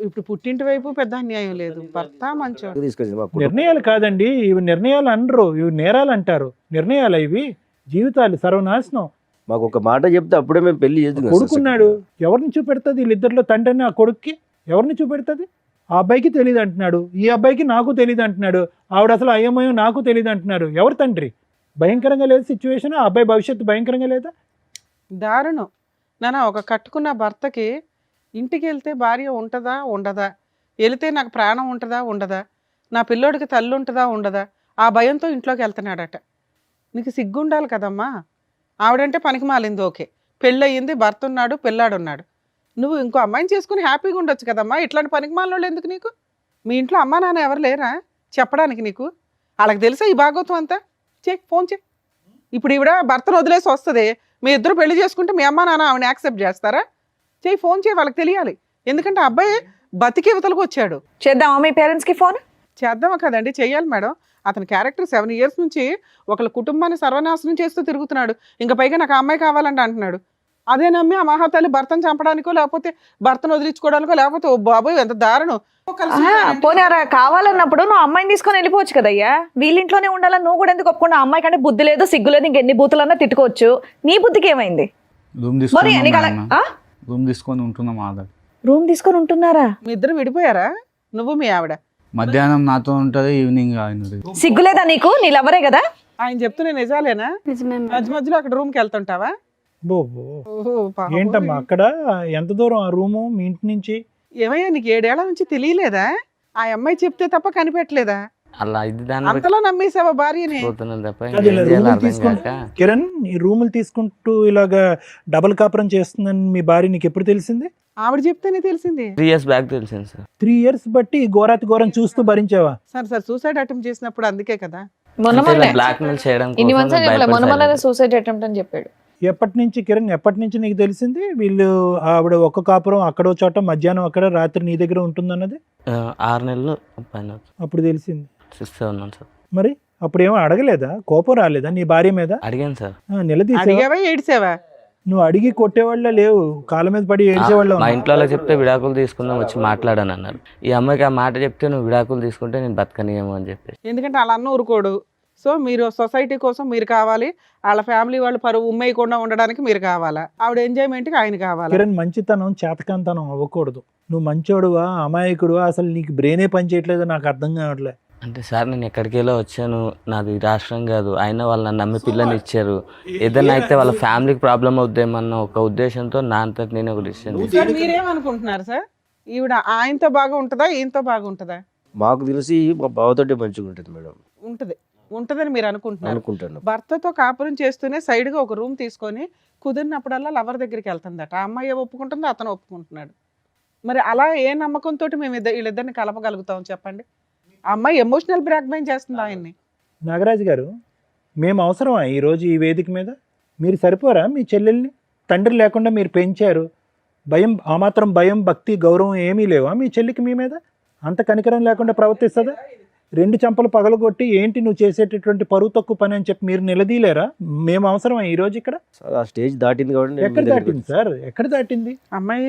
ఇప్పుడు పుట్టింటి వైపు పెద్ద అన్యాయం లేదు. భర్త మంచోడు. తీసుకొచ్చింది మా కుటుంబం. నిర్ణయాలు కాదండి ఇవి, నిర్ణయాలు అనరు, ఇవి నేరాలు అంటారు. నిర్ణయాలు ఇవి, జీవితాలు సర్వనాశనం. మాకు ఒక మాట చెప్తే అప్పుడే మేము పెళ్లి చేద్దాం. కొడుకున్నాడు, ఎవరిని చూపెడుతుంది? వీళ్ళిద్దరిలో తండ్రిని ఆ కొడుక్కి ఎవరిని చూపెడుతుంది? ఆ అబ్బాయికి తెలియదు అంటున్నాడు, ఈ అబ్బాయికి నాకు తెలియదు అంటున్నాడు, ఆవిడ అసలు అయ్యమయం నాకు తెలియదు అంటున్నారు. ఎవరు తండ్రి? భయంకరంగా లేదు సిచ్యువేషన్. ఆ అబ్బాయి భవిష్యత్తు భయంకరంగా లేదా? దారుణం నాన్న. ఒక కట్టుకున్న భర్తకి ఇంటికి వెళ్తే భార్య ఉంటుందా ఉండదా, వెళితే నాకు ప్రాణం ఉంటుందా ఉండదా, నా పిల్లోడికి తల్లి ఉంటుందా ఉండదా, ఆ భయంతో ఇంట్లోకి వెళ్తున్నాడట. నీకు సిగ్గుండాలి కదమ్మా. ఆవిడంటే పనికి మాలింది ఓకే, పెళ్ళయింది, భర్త ఉన్నాడు, పిల్లాడున్నాడు. నువ్వు ఇంకో అమ్మాయిని చేసుకుని హ్యాపీగా ఉండొచ్చు కదమ్మా. ఇట్లాంటి పనికి మాలినోళ్ళు ఎందుకు నీకు? మీ ఇంట్లో అమ్మా నాన్న ఎవరు లేరా చెప్పడానికి నీకు? వాళ్ళకి తెలుసా ఈ భాగవతం అంతా? ఫోన్ చేయి. ఇప్పుడు ఈవిడ భర్తను వదిలేసి వస్తుంది, మీ ఇద్దరు పెళ్లి చేసుకుంటే మీ అమ్మ నాన్న ఆవిడని యాక్సెప్ట్ చేస్తారా? ఫోన్ చేయి, వాళ్ళకి తెలియాలి. ఎందుకంటే అబ్బాయి బతికి ఇవతలకు వచ్చాడు. చేద్దామా మీ పేరెంట్స్ కి ఫోన్? చేద్దామా కదండి, చెయ్యాలి మేడం. అతని క్యారెక్టర్ 7 years నుంచి ఒకళ్ళ కుటుంబాన్ని సర్వనాశనం చేస్తూ తిరుగుతున్నాడు. ఇంకా పైగా నాకు ఆ అమ్మాయి కావాలంటే అంటున్నాడు. అదే నమ్మి ఆ మహాతల్లి భర్తను చంపడానికో లేకపోతే భర్తను వదిలించుకోవడానికో లేకపోతే ఓ బాబోయ్ ఎంత దారుణం. పోనీ అలా కావాలన్నప్పుడు నువ్వు అమ్మాయిని తీసుకొని వెళ్ళిపోవచ్చు కదయ్యా. వీళ్ళింట్లోనే ఉండాలని నువ్వు కూడా ఎందుకు ఒప్పుకున్నా? అమ్మాయి కంటే బుద్ధి లేదు, సిగ్గు లేదు, ఇంకెన్ని బూతులన్నా తిట్టుకోవచ్చు. నీ బుద్ధికి ఏమైంది? రూమ్ మరి నీకు అలా రూమ్ తీసుకొని ఉంటున్నాం ఆధార్. రూమ్ తీసుకొని ఉంటున్నారా? మీ ఇద్దరు విడిపోయారా? నువ్వు మీ ఆవిడ? మధ్యాహ్నం నాతో ఉంటుంది, ఈవినింగ్ ఆయన. సిగ్గులేదా నీకు? నీ లవరే కదా. ఆయన చెప్తున్నా నిజాలేనా? నిజమే మేడం. మధ్య మధ్యలో అక్కడ రూమ్కి వెళ్తుంటావా? ఓహో ఏంటమ్మా అక్కడ? ఎంత దూరం ఆ రూము మీ ఇంటి నుంచి? ఏమయ్యా నీకు 7 ఏళ్ల నుంచి తెలియలేదా? ఆ అమ్మాయి చెప్తే తప్ప కనిపెట్టలేదా? అలా ఇది దాన్ని అంతలా నమ్మేసావా భార్యని? పోతున్నాను తప్ప అది ఇలా ఏం చేయాలో రూములు అర్థం తీసుకుంటూ కాక. కిరణ్ ఈ రూములు తీసుకుంటూ ఇలాగా డబుల్ కాపురం చేస్తుందని మీ భార్య నీకు ఎప్పుడు తెలిసింది? ఆవిడ చెప్తేనే తెలిసింది. 3 years బ్యాక్ తెలిసింది సార్. 3 years బట్టి ఈ ఘోరాతి ఘోరం చూస్తూ భరించావా? సార్ సూసైడ్ అటెంప్ట్ చేసినప్పుడు అందుకే కదా. బ్లాక్ మెయిల్ చేయడం ఇన్ని కోసం మంత్స్ భయపడి మొన్న silent. సూసైడ్ అటెంప్ట్ అని చెప్పాడు. ఎప్పటి నుంచి కిరణ్, ఎప్పటి నుంచి నీకు తెలిసింది వీళ్ళు ఆవిడ ఒక్క కాపురం అక్కడో చోట మధ్యాహ్నం అక్కడ రాత్రి నీ దగ్గర ఉంటుందన్నది? 6 నెలలు పైన అప్పుడు తెలిసింది. 6-7 months సార్. మరి అప్పుడు ఏమో అడగలేదా? కోపం రాలేదా నీ భార్య మీద? అడిగాను సార్. నిలదీసావా? అడిగావా ఏడిసావా? నువ్వు అడిగి కొట్టేవాళ్ళ లేవు, కాళ్ళ మీద పడి ఏడ్చేవాళ్ళ. మా ఇంట్లో వాళ్ళకి చెప్తే విడాకులు తీసుకుందాం వచ్చి మాట్లాడాను అన్నారు. ఈ అమ్మాయికి ఆ మాట చెప్తే నువ్వు విడాకులు తీసుకుంటే నేను బతకనియేమో అని చెప్పేసి. ఎందుకంటే వాళ్ళ అన్న ఊరుకోడు. సో మీరు సొసైటీ కోసం మీరు కావాలి, వాళ్ళ ఫ్యామిలీ వాళ్ళు పరువు ఉమ్మేయకుండా ఉండడానికి మీరు కావాలా, ఆవిడ ఎంజాయ్మెంట్కి ఆయన కావాలి. కిరణ్ మంచితనం చేతకంతనం అవ్వకూడదు. నువ్వు మంచోడువా అమాయకుడువా? అసలు నీకు బ్రెయినే పని చేయట్లేదు, నాకు అర్థం కావట్లే. అంటే సార్ నేను ఎక్కడికెళ్ళో వచ్చాను, నాది రాష్ట్రం కాదు, అయినా వాళ్ళు నన్ను నమ్మి పిల్లని ఇచ్చారు. ఏదైనా అయితే వాళ్ళ ఫ్యామిలీకి ప్రాబ్లం అవుద్దేమన్న ఒక ఉద్దేశంతో నా అంతటి నేను ఒక డిసిషన్ సార్ మీరేమనుకుంటున్నారు సార్? ఈవిడ ఆయనతో బాగా ఉంటుందా ఈయనతో బాగుంటుందా? మాకు తెలిసి మా బావతోటే మంచిగా ఉంటుంది మేడం. ఉంటుందని మీరు అనుకుంటున్నారు. అనుకుంటాను. భర్తతో కాపురం చేస్తూనే సైడ్గా ఒక రూమ్ తీసుకొని కుదిరినప్పుడల్లా లవర్ దగ్గరికి వెళ్తుందట. ఆ అమ్మాయి ఒప్పుకుంటుందో అతను ఒప్పుకుంటున్నాడు. మరి అలా ఏ నమ్మకంతో మేము వీళ్ళిద్దరిని కలపగలుగుతాం చెప్పండి? ఆ అమ్మాయి ఎమోషనల్ బ్లాక్మెయిల్ చేస్తుంది ఆయన్ని. నాగరాజు గారు, మేము అవసరమా ఈరోజు ఈ వేదిక మీద? మీరు సరిపోరా? మీ చెల్లెల్ని తండ్రి లేకుండా మీరు పెంచారు, భయం, ఆ మాత్రం భయం భక్తి గౌరవం ఏమీ లేవా మీ చెల్లికి? మీ మీద అంత కనికరం లేకుండా ప్రవర్తిస్తుందా? 2 చెంపలు పగలగొట్టి ఏంటి నువ్వు చేసేటటువంటి పరువు తక్కువ పని అని చెప్పి మీరు నిలదీలేరా? మేము అవసరమా ఈ రోజు ఇక్కడ? సార్ ఆ స్టేజ్ దాటింది కాబట్టి నేను ఎక్కడ మీ దగ్గరికి దాటింది సార్? ఎక్కడ దాటింది? అమ్మాయి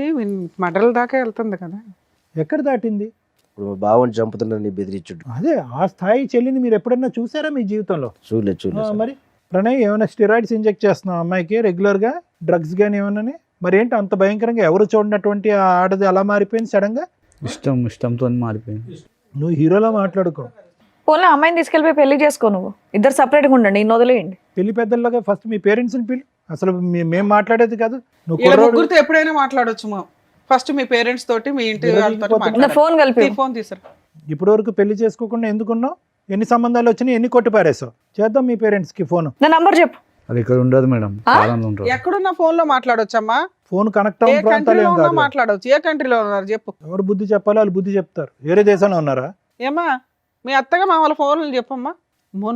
మడల దాకా వెళ్తుంది కదా. ఎక్కడ దాటింది? ఇప్పుడు మా బావని చంపుతున్నారని బెదిరించుడు. అదే ఆ స్థాయి చెల్లిని మీరు ఎప్పుడన్నా చూసారా మీ జీవితంలో? చూడలేదు సార్. మరి ప్రణయ్ ఏమైనా స్టెరాయిడ్స్ ఇంజెక్ట్ చేస్తున్నావు అమ్మాయికి రెగ్యులర్గా, డ్రగ్స్ కానీ ఏమన్నా? మరి ఏంటి అంత భయంకరంగా ఎవరు చూడనటువంటి ఆ ఆడది అలా మారిపోయింది సడన్ గా? ఇష్టంతో మారిపోయింది. నువ్వు హీరోలా మాట్లాడుకో. పోనీ అమ్మాయిని తీసుకెళ్ళిపోయి పెళ్లి చేసుకో, నువ్వు ఇద్దరు సపరేట్గా ఉండండి, ఇన్ని వదిలేయండి. పెళ్లి పెద్దల్లాగా ఫస్ట్ మీ పేరెంట్స్ని పిలు. అసలు మేము మాట్లాడేది కాదు. నువ్వు ఇలా కుర్రోడు ముగ్గురితో ఎప్పుడైనా మాట్లాడొచ్చు మా. ఫస్ట్ మీ పేరెంట్స్ తోటి, మీ ఇంటి వాళ్ళతో నా మాట్లాడాలి. ఫోన్ కలిపి ఫోన్ తీసారు. ఇప్పటి వరకు పెళ్లి చేసుకోకుండా ఎందుకున్నావు? ఎన్ని సంబంధాలు వచ్చినాయి, ఎన్ని కొట్టి పారేసావు? చేద్దాం మీ పేరెంట్స్ కి ఫోన్. నా నంబర్ చెప్పు. అది ఇక్కడ ఉండదు మేడం, కాలంలో ఉంటుంది. ఎక్కడున్న ఫోన్ లో మాట్లాడొచ్చమ్మా. ఫోన్ కనెక్ట్ ఏ అవ్వని ప్రాంతాలు కంట్రీలో ఏం ఉన్నా కాదు. మాట్లాడవచ్చు. ఏ కంట్రీలో ఉన్నారు చెప్పు. ఎవరు బుద్ధి చెప్పాలో వాళ్ళు బుద్ధి చెప్తారు. వేరే దేశంలో ఉన్నారా? ఏమా మీ అత్తగా మా వాళ్ళ ఫోన్లు చెప్పమ్మా.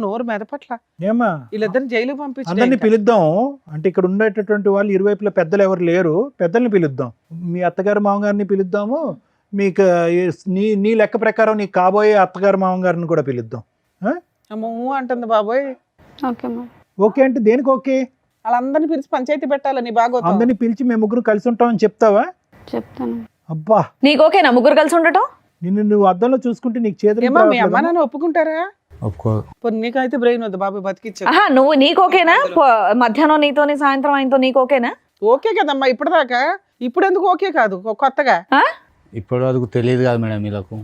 నోరు మెదపట్ల. ఏమా వీళ్ళిద్దరిని జైలుకి అందరినీ పంపించి పిలుద్దాం. అంటే ఇక్కడ ఉండేటటువంటి వాళ్ళు ఇరువైపుల పెద్దలు ఎవరు లేరు, పెద్దల్ని పిలుద్దాం. మీ అత్తగారు మామగారిని పిలుద్దాము. మీకు నీ లెక్క ప్రకారం నీ కాబోయే అత్తగారు మామగారిని కూడా పిలుద్దాం. అంటుంది బాబోయ్. Okay madam. ఓకే అంటే దేనికి ఓకే? వాళ్ళందరినీ పిలిచి పంచాయతీ పెట్టాలి నీ బాగోతా. అందరినీ పిలిచి మేము ముగ్గురు కలిసి ఉంటామని చెప్తావా? చెప్తాను. అబ్బా, నీకు ఓకేనా ముగ్గురు కలిసి ఉండటం? నిన్ను నువ్వు అద్దంలో చూసుకుంటే నీకు చేతులు ఏమా మీ అమ్మ నాన్న ఒప్పుకుంటారా? ఒప్పుకో. పోనీ నీకైతే బ్రెయిన్ వద్దు బాబు, బతికిచ్చా. ఆహా, నువ్వు నీకు ఓకేనా? మధ్యాహ్నం నీతోని సాయంత్రం ఆయనతో నీకు ఓకేనా? ఓకే కదమ్మా ఇప్పటిదాకా. ఇప్పుడు ఎందుకు ఓకే కాదు కొత్తగా? ఇప్పటి వరకు తెలియదు కదా మేడం వీళ్ళకు.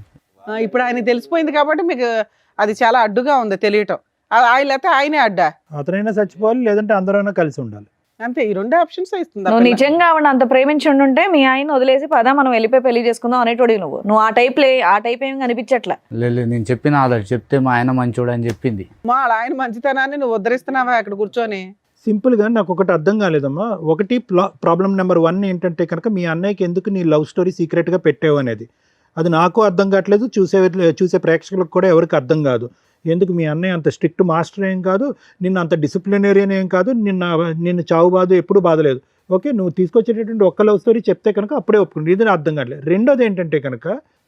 ఇప్పుడు ఆయన తెలిసిపోయింది కాబట్టి మీకు అది చాలా అడ్డుగా ఉంది తెలియటం. ఆయన లేకపోతే ఆయనే అడ్డా. అతనైనా చచ్చిపోవాలి, లేదంటే అందరైనా కలిసి ఉండాలి. అంతే, ఈ 2 ఆప్షన్స్ ఇస్తుంది. నువ్వు నిజంగా ఆవిడ అంత ప్రేమించి ఉండుంటే మీ ఆయన వదిలేసి పదా మనం వెళ్ళిపోయి పెళ్లి చేసుకుందాం అనేటోడి. నువ్వు ఆ టైప్ ఏమి కనిపించట్లా. లేదు నేను చెప్పిన ఆల్రెడీ చెప్తే మా ఆయన మంచోడు అని చెప్పింది. మా ఆయన మంచితనాన్ని నువ్వు ఉద్ధరిస్తున్నావా అక్కడ కూర్చొని? సింపుల్గా నాకు ఒకటి అర్థం కాలేదమ్మా. ఒకటి ప్రాబ్లం నెంబర్ 1 ఏంటంటే కనుక మీ అన్నయ్యకి ఎందుకు నీ లవ్ స్టోరీ సీక్రెట్గా పెట్టావు అనేది. అది నాకు అర్థం కావట్లేదు, చూసే ప్రేక్షకులకు కూడా ఎవరికి అర్థం కాదు. ఎందుకు మీ అన్నయ్య అంత స్ట్రిక్ట్ మాస్టర్ ఏం కాదు, నిన్ను అంత డిసిప్లినరీన్ ఏం కాదు, నిన్ను చావు బాధ ఎప్పుడు బాధలేదు. ఓకే, నువ్వు తీసుకొచ్చేటటువంటి ఒక్క లవ్ స్టోరీ చెప్తే కనుక అప్పుడే ఒప్పుకుంది. ఇది అర్థం కావట్లేదు. రెండోది ఏంటంటే కనుక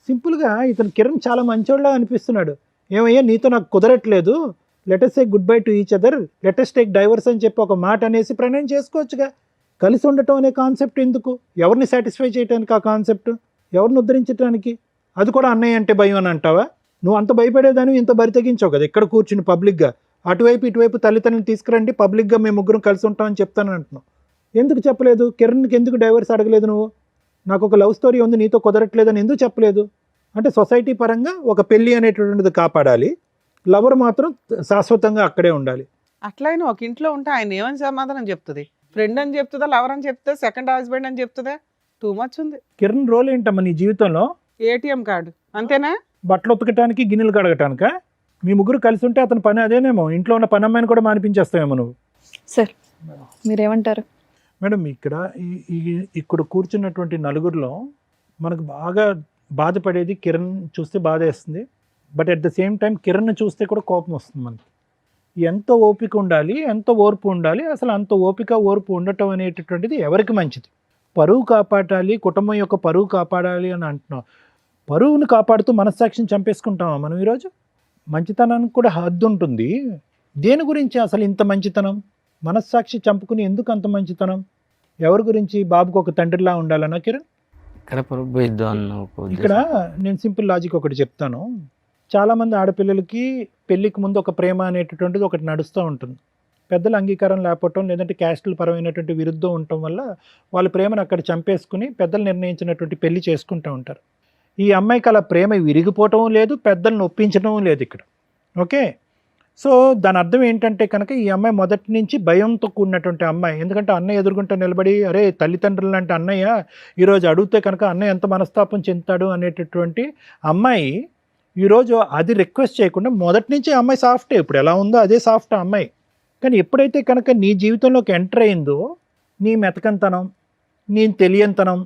సింపుల్గా ఇతను కిరణ్ చాలా మంచోళ్ళ అనిపిస్తున్నాడు. ఏమయ్యా నీతో నాకు కుదరట్లేదు, let us say goodbye to each other, let us take divorce అని చెప్పి ఒక మాట అనేసి ప్రణయం చేసుకోవచ్చుగా. కలిసి ఉండటం అనే కాన్సెప్ట్ ఎందుకు? ఎవరిని సాటిస్ఫై చేయడానికి ఆ కాన్సెప్ట్? ఎవరిని ఉద్ధరించడానికి? అది కూడా అన్నయ్య అంటే భయం అని అంటావా? నువ్వు అంత భయపడేదాన్ని ఇంత బరి తెగించావు కదా ఇక్కడ కూర్చుని పబ్లిక్గా. అటువైపు ఇటువైపు తల్లిదండ్రులను తీసుకురండి, పబ్లిక్గా మేము ముగ్గురం కలిసి ఉంటామని చెప్తాను అంటున్నావు. ఎందుకు చెప్పలేదు? కిరణ్కి ఎందుకు డైవర్స్ అడగలేదు నువ్వు? నాకు ఒక లవ్ స్టోరీ ఉంది నీతో కుదరట్లేదని ఎందుకు చెప్పలేదు? అంటే సొసైటీ పరంగా ఒక పెళ్ళి అనేటటువంటిది కాపాడాలి, లవర్ మాత్రం శాశ్వతంగా అక్కడే ఉండాలి. అట్లయినా ఒక ఇంట్లో ఉంటే ఆయన ఏమని సమాధానం చెప్తుంది? ఫ్రెండ్ అని చెప్తుందా, లవర్ అని చెప్తుందా, సెకండ్ హస్బెండ్ అని చెప్తుందా? టూ మచ్ ఉంది. కిరణ్ రోల్ ఏంటమ్మా నీ జీవితంలో? ఏటీఎం కార్డు అంతేనా? బట్టలు ఉతకటానికి, గిన్నెలు కడగటానిక? మీ ముగ్గురు కలిసి ఉంటే అతని పని అదేనేమో. ఇంట్లో ఉన్న పని అమ్మాయిని కూడా మానిపించేస్తావేమో నువ్వు. సార్ మీరేమంటారు? మేడం ఇక్కడ కూర్చున్నటువంటి నలుగురిలో మనకు బాగా బాధపడేది కిరణ్ చూస్తే బాధ వేస్తుంది. But at the same time Kiran చూస్తే కూడా కోపం వస్తుంది మనకి. ఎంత ఓపిక ఉండాలి, ఎంత ఓర్పు ఉండాలి, అసలు అంత ఓపిక ఓర్పు ఉండటం అనేటటువంటిది ఎవరికి మంచిది? పరువు కాపాడాలి, కుటుంబం యొక్క పరువు కాపాడాలి అని అంటున్నాం. పరువును కాపాడుతూ మనస్సాక్షిని చంపేసుకుంటామా మనం ఈరోజు? మంచితనానికి కూడా హద్దు ఉంటుంది. దేని గురించి అసలు ఇంత మంచితనం? మనస్సాక్షి చంపుకుని ఎందుకు అంత మంచితనం? ఎవరి గురించి? బాబుకు ఒక తండ్రిలా ఉండాలన్నా కిరణ్? ఇక్కడ నేను సింపుల్ లాజిక్ ఒకటి చెప్తాను. చాలామంది ఆడపిల్లలకి పెళ్ళికి ముందు ఒక ప్రేమ అనేటటువంటిది ఒకటి నడుస్తూ ఉంటుంది. పెద్దల అంగీకారం లేకపోవటం, లేదంటే క్యాస్టుల పరమైనటువంటి విరుద్ధం ఉండటం వల్ల వాళ్ళ ప్రేమను అక్కడ చంపేసుకుని పెద్దలు నిర్ణయించినటువంటి పెళ్లి చేసుకుంటూ ఉంటారు. ఈ అమ్మాయికి అలా ప్రేమ విరిగిపోవటం లేదు, పెద్దలను ఒప్పించడం లేదు ఇక్కడ. ఓకే, సో దాని అర్థం ఏంటంటే కనుక ఈ అమ్మాయి మొదటి నుంచి భయంతో కూడినటువంటి అమ్మాయి. ఎందుకంటే అన్నయ్య ఎదుర్కొంటూ నిలబడి అరే తల్లిదండ్రులు లాంటి అన్నయ్య ఈరోజు అడిగితే కనుక అన్నయ్య ఎంత మనస్తాపం చెందుతాడు అనేటటువంటి అమ్మాయి ఈరోజు అది రిక్వెస్ట్ చేయకుండా మొదటి నుంచి అమ్మాయి సాఫ్టే. ఇప్పుడు ఎలా ఉందో అదే సాఫ్ట్ అమ్మాయి. కానీ ఎప్పుడైతే కనుక నీ జీవితంలోకి ఎంటర్ అయిందో నీ మెతకంతనం, నీ తెలియంతనం,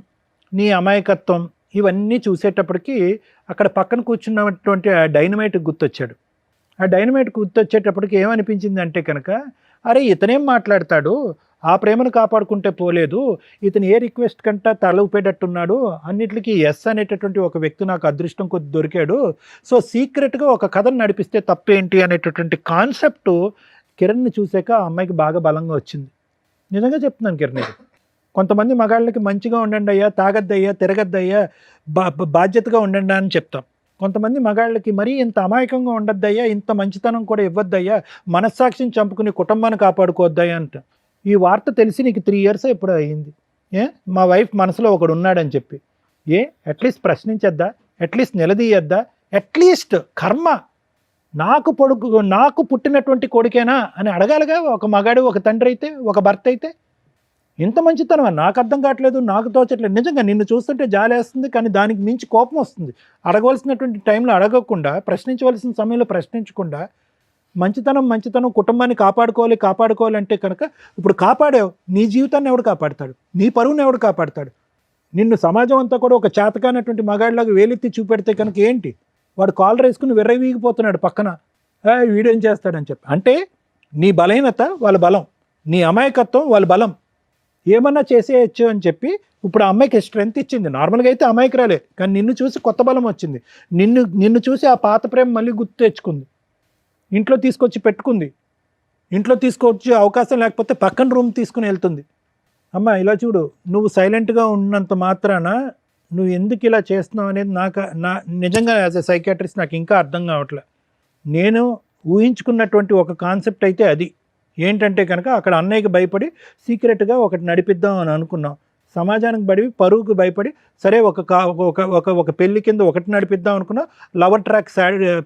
నీ అమాయకత్వం ఇవన్నీ చూసేటప్పటికి అక్కడ పక్కన కూర్చున్నటువంటి ఆ డైనమైట్ గుర్తొచ్చాడు. ఆ డైనమైట్ గుర్తొచ్చేటప్పటికి ఏమనిపించింది అంటే కనుక అరే ఇతనేం మాట్లాడతాడు, ఆ ప్రేమను కాపాడుకుంటే పోలేదు, ఇతను ఏ రిక్వెస్ట్ కంటే తల ఊపేటట్టున్నాడు, అన్నిటికీ ఎస్ అనేటటువంటి ఒక వ్యక్తి నాకు అదృష్టం కొద్ది దొరికాడు, సో సీక్రెట్గా ఒక కథను నడిపిస్తే తప్పేంటి అనేటటువంటి కాన్సెప్ట్ కిరణ్ని చూసాక ఆ అమ్మాయికి బాగా బలంగా వచ్చింది. నిజంగా చెప్తున్నాను కిరణ్, ఇది కొంతమంది మగాళ్ళకి మంచిగా ఉండండి అయ్యా, తాగద్దయ్యా, తిరగద్దయ్యా, బాధ్యతగా ఉండండి అని చెప్తాం. కొంతమంది మగాళ్ళకి మరీ ఇంత అమాయకంగా ఉండద్దయ్యా, ఇంత మంచితనం కూడా ఇవ్వద్దయ్యా, మనస్సాక్షిని చంపుకుని కుటుంబాన్ని కాపాడుకోవద్దయ్యా అంట. ఈ వార్త తెలిసి నీకు 3 years ఎప్పుడు అయ్యింది. మా వైఫ్ మనసులో ఒకడు ఉన్నాడని చెప్పి అట్లీస్ట్ ప్రశ్నించద్దా, అట్లీస్ట్ నిలదీయద్దా, అట్లీస్ట్ కర్మ నాకు పుట్టినటువంటి కొడుకేనా అని అడగాలిగా ఒక మగాడు, ఒక తండ్రి అయితే, ఒక భర్త అయితే. ఇంత మంచితనం నాకు అర్థం కావట్లేదు, నాకు తోచట్లేదు. నిజంగా నిన్ను చూస్తుంటే జాలేస్తుంది, కానీ దానికి మించి కోపం వస్తుంది. అడగవలసినటువంటి టైంలో అడగకుండా, ప్రశ్నించవలసిన సమయంలో ప్రశ్నించకుండా, మంచితనం కుటుంబాన్ని కాపాడుకోవాలంటే కనుక ఇప్పుడు కాపాడావు, నీ జీవితాన్ని ఎవడు కాపాడతాడు, నీ పరువుని ఎవడు కాపాడతాడు? నిన్ను సమాజం అంతా కూడా ఒక చేతకానటువంటి మగాడిలాగా వేలెత్తి చూపెడితే కనుక ఏంటి, వాడు కాలర్ వేసుకుని విర్రవీగిపోతున్నాడు పక్కన, వీడేం చేస్తాడని చెప్పి. అంటే నీ బలహీనత వాళ్ళ బలం, నీ అమాయకత్వం వాళ్ళ బలం, ఏమన్నా చేసేయచ్చు అని చెప్పి ఇప్పుడు ఆ అమ్మాయికి స్ట్రెంత్ ఇచ్చింది. నార్మల్గా అయితే అమాయకురాలే, కానీ నిన్ను చూసి కొత్త బలం వచ్చింది. నిన్ను చూసి ఆ పాత ప్రేమ మళ్ళీ గుర్తు తెచ్చుకుంది, ఇంట్లో తీసుకొచ్చి పెట్టుకుంది. ఇంట్లో తీసుకొచ్చి అవకాశం లేకపోతే పక్కన రూమ్ తీసుకుని వెళ్తుంది. అమ్మ ఇలా చూడు, నువ్వు సైలెంట్గా ఉన్నంత మాత్రాన నువ్వు ఎందుకు ఇలా చేస్తున్నావు అనేది నా నిజంగా యాజ్ ఎ సైకాట్రిస్ట్ నాకు ఇంకా అర్థం కావట్లే. నేను ఊహించుకున్నటువంటి ఒక కాన్సెప్ట్ అయితే అది ఏంటంటే కనుక అక్కడ అన్నయ్యకి భయపడి సీక్రెట్గా ఒకటి నడిపిద్దాం అని అనుకున్నాం. సమాజానికి బడి పరువుకు భయపడి సరే ఒక పెళ్లి కింద ఒకటి నడిపిద్దాం అనుకున్నాం, లవర్ ట్రాక్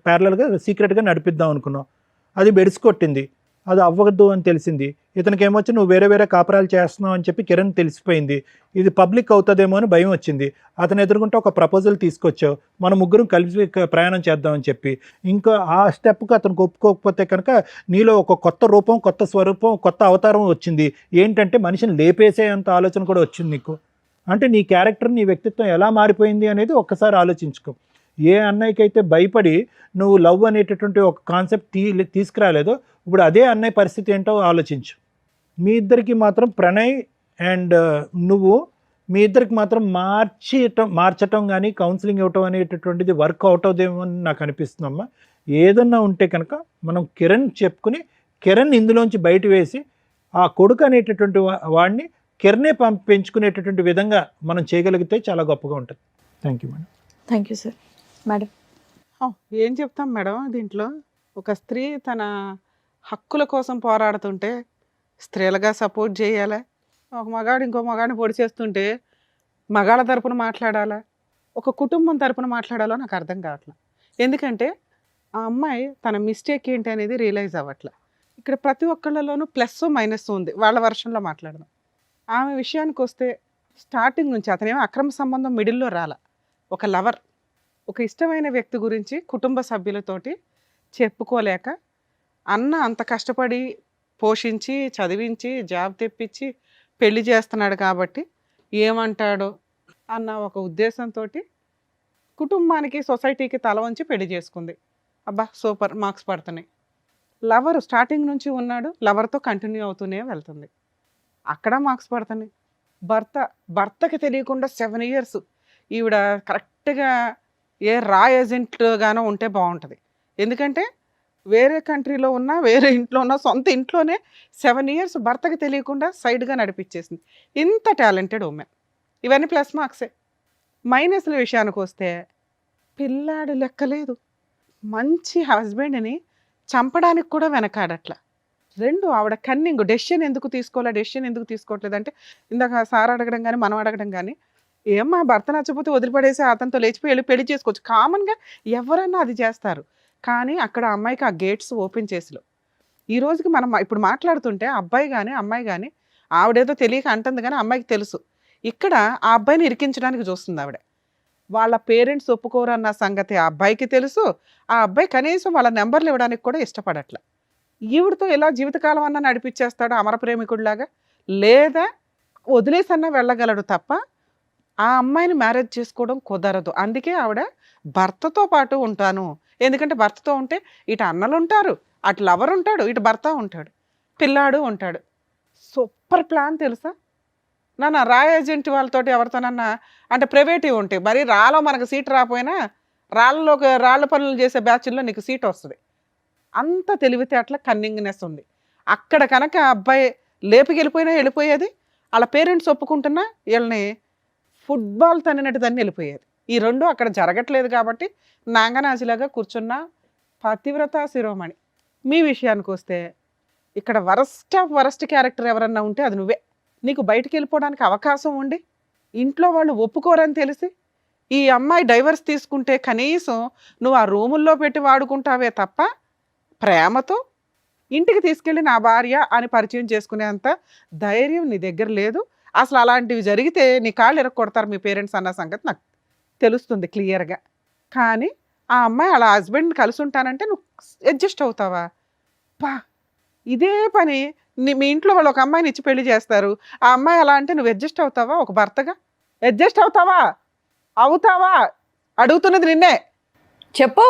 ప్యారలల్గా సీక్రెట్గా నడిపిద్దాం అనుకున్నాం. అది బెడిసికొట్టింది, అది అవ్వద్దు అని తెలిసింది. ఇతనికి ఏమొచ్చి నువ్వు వేరే కాపురాలు చేస్తున్నావు అని చెప్పి కిరణ్ తెలిసిపోయింది. ఇది పబ్లిక్ అవుతుందేమో అని భయం వచ్చింది. అతను ఎదుర్కొంటే ఒక ప్రపోజల్ తీసుకొచ్చావు, మన ముగ్గురం కలిసి ప్రయాణం చేద్దామని చెప్పి. ఇంకా ఆ స్టెప్కి అతనికి ఒప్పుకోకపోతే కనుక నీలో ఒక కొత్త రూపం, కొత్త స్వరూపం, కొత్త అవతారం వచ్చింది. ఏంటంటే మనిషిని లేపేసేంత ఆలోచన కూడా వచ్చింది నీకు. అంటే నీ క్యారెక్టర్, నీ వ్యక్తిత్వం ఎలా మారిపోయింది అనేది ఒక్కసారి ఆలోచించుకో. ఏ అన్నయ్యకైతే భయపడి నువ్వు లవ్ అనేటటువంటి ఒక కాన్సెప్ట్ తీసుకురాలేదో, ఇప్పుడు అదే అన్నయ్య పరిస్థితి ఏంటో ఆలోచించు. మీ ఇద్దరికి మాత్రం ప్రణయ్ అండ్ నువ్వు మీ ఇద్దరికి మాత్రం మార్చటం కానీ కౌన్సిలింగ్ ఇవ్వటం అనేటటువంటిది వర్క్ అవుట్ అవుదేమో అని నాకు అనిపిస్తుందమ్మా. ఏదన్నా ఉంటే కనుక మనం కిరణ్ చెప్పుకుని కిరణ్ ఇందులోంచి బయట వేసి ఆ కొడుకు అనేటటువంటి వాడిని కిరణే పెంచుకునేటటువంటి విధంగా మనం చేయగలిగితే చాలా గొప్పగా ఉంటుంది. Thank you madam. Thank you sir. Madam ఏం చెప్తాం మేడం, దీంట్లో ఒక స్త్రీ తన హక్కుల కోసం పోరాడుతుంటే స్త్రీలుగా సపోర్ట్ చేయాలా, ఒక మగాడు ఇంకో మగాడిని పొడి చేస్తుంటే మగాళ్ళ తరపున మాట్లాడాలా, ఒక కుటుంబం తరపున మాట్లాడాలో నాకు అర్థం కావట్లేదు. ఎందుకంటే ఆ అమ్మాయి తన మిస్టేక్ ఏంటి అనేది రియలైజ్ అవ్వట్లే. ఇక్కడ ప్రతి ఒక్కళ్ళలోనూ ప్లస్ మైనస్ ఉంది. వాళ్ళ వర్షన్లో మాట్లాడదాం. ఆమె విషయానికి వస్తే స్టార్టింగ్ నుంచి అతనేమో అక్రమ సంబంధం మిడిల్లో రాల, ఒక లవర్, ఒక ఇష్టమైన వ్యక్తి గురించి కుటుంబ సభ్యులతోటి చెప్పుకోలేక అన్న అంత కష్టపడి పోషించి చదివించి జాబ్ తెప్పించి పెళ్లి చేస్తున్నాడు కాబట్టి ఏమంటాడో అన్న ఒక ఉద్దేశంతో కుటుంబానికి సొసైటీకి తల వంచి పెళ్లి చేసుకుంది. అబ్బా సూపర్, మార్క్స్ పడుతున్నాయి. లవర్ స్టార్టింగ్ నుంచి ఉన్నాడు, లవర్తో కంటిన్యూ అవుతూనే వెళ్తుంది, అక్కడ మార్క్స్ పడుతున్నాయి. భర్తకి తెలియకుండా 7 years ఈవిడ కరెక్ట్గా ఏ రా ఏజెంట్గానో ఉంటే బాగుంటుంది. ఎందుకంటే వేరే కంట్రీలో ఉన్నా, వేరే ఇంట్లో ఉన్నా, సొంత ఇంట్లోనే 7 years భర్తకి తెలియకుండా సైడ్గా నడిపించేసింది. ఇంత టాలెంటెడ్ ఉమెన్. ఇవన్నీ ప్లస్ మార్క్సే. మైనస్ల విషయానికి వస్తే పిల్లాడు లెక్కలేదు, మంచి హస్బెండ్ని చంపడానికి కూడా వెనకాడట్ల. 2 ఆవిడ కన్నింగ్, డెసిషన్ ఎందుకు తీసుకోవట్లేదు అంటే ఇందాక సార్ అడగడం కానీ మనం అడగడం కానీ, ఏమ్మా భర్త నచ్చకపోతే వదిలిపడేసి అతనితో లేచిపోయి పెళ్లి చేసుకోవచ్చు, కామన్గా ఎవరన్నా అది చేస్తారు. కానీ అక్కడ అమ్మాయికి ఆ గేట్స్ ఓపెన్ చేసిలో ఈ రోజుకి మనం ఇప్పుడు మాట్లాడుతుంటే అబ్బాయి కానీ అమ్మాయి కానీ ఆవిడేదో తెలియక అంటుంది కానీ అమ్మాయికి తెలుసు ఇక్కడ ఆ అబ్బాయిని ఇరికించడానికి చూస్తుంది ఆవిడ. వాళ్ళ పేరెంట్స్ ఒప్పుకోరన్న సంగతి ఆ అబ్బాయికి తెలుసు. ఆ అబ్బాయి కనీసం వాళ్ళ నెంబర్లు ఇవ్వడానికి కూడా ఇష్టపడట్ల. ఈవిడతో ఇలా జీవితకాలం అన్నా నడిపించేస్తాడు అమర ప్రేమికుడిలాగా, లేదా వదిలేసన్నా వెళ్ళగలడు తప్ప ఆ అమ్మాయిని మ్యారేజ్ చేసుకోవడం కుదరదు. అందుకే ఆవిడ భర్తతో పాటు ఉంటాను, ఎందుకంటే భర్తతో ఉంటే ఇటు అన్నలు ఉంటారు, అటు లవర్ ఉంటాడు, ఇటు భర్త ఉంటాడు, పిల్లాడు ఉంటాడు. సూపర్ ప్లాన్ తెలుసా నాన్న. రా ఏజెంట్ వాళ్ళతోటి ఎవరితోనన్నా అంటే ప్రైవేటివ్ ఉంటాయి, మరి రాలో మనకు సీట్ రాకపోయినా రాళ్ళ పనులు చేసే బ్యాచ్ల్లో నీకు సీట్ వస్తుంది. అంత తెలివితేటల కన్నింగ్నెస్ ఉంది అక్కడ. కనుక అబ్బాయి లేపికెళ్ళిపోయినా వెళ్ళిపోయేది, వాళ్ళ పేరెంట్స్ ఒప్పుకుంటున్నా వీళ్ళని ఫుట్బాల్ తన్నినట్టు తన్ని వెళ్ళిపోయేది. ఈ రెండు అక్కడ జరగట్లేదు కాబట్టి నాంగనాజిలాగా కూర్చున్న పతివ్రత శిరోమణి. మీ విషయానికి వస్తే ఇక్కడ వరస్ట్ ఆఫ్ వరస్ట్ క్యారెక్టర్ ఎవరన్నా ఉంటే అది నువ్వే. నీకు బయటికి వెళ్ళిపోవడానికి అవకాశం ఉండి ఇంట్లో వాళ్ళు ఒప్పుకోరని తెలిసి ఈ అమ్మాయి డైవర్స్ తీసుకుంటే కనీసం నువ్వు ఆ రూముల్లో పెట్టి వాడుకుంటావే తప్ప ప్రేమతో ఇంటికి తీసుకెళ్ళి నా భార్య అని పరిచయం చేసుకునేంత ధైర్యం నీ దగ్గర లేదు. అసలు అలాంటివి జరిగితే నీ కాళ్ళు ఎరగొడతారు మీ పేరెంట్స్ అన్న సంగతి నాకు తెలుస్తుంది క్లియర్గా. కానీ ఆ అమ్మాయి అలా హస్బెండ్ని కలిసి ఉంటానంటే నువ్వు అడ్జస్ట్ అవుతావా? పా ఇదే పని మీ ఇంట్లో వాళ్ళు ఒక అమ్మాయిని ఇచ్చి పెళ్లి చేస్తారు, ఆ అమ్మాయి అలా అంటే నువ్వు అడ్జస్ట్ అవుతావా? ఒక భర్తగా అడ్జస్ట్ అవుతావా? అడుగుతున్నది నిన్నే. చెప్పు.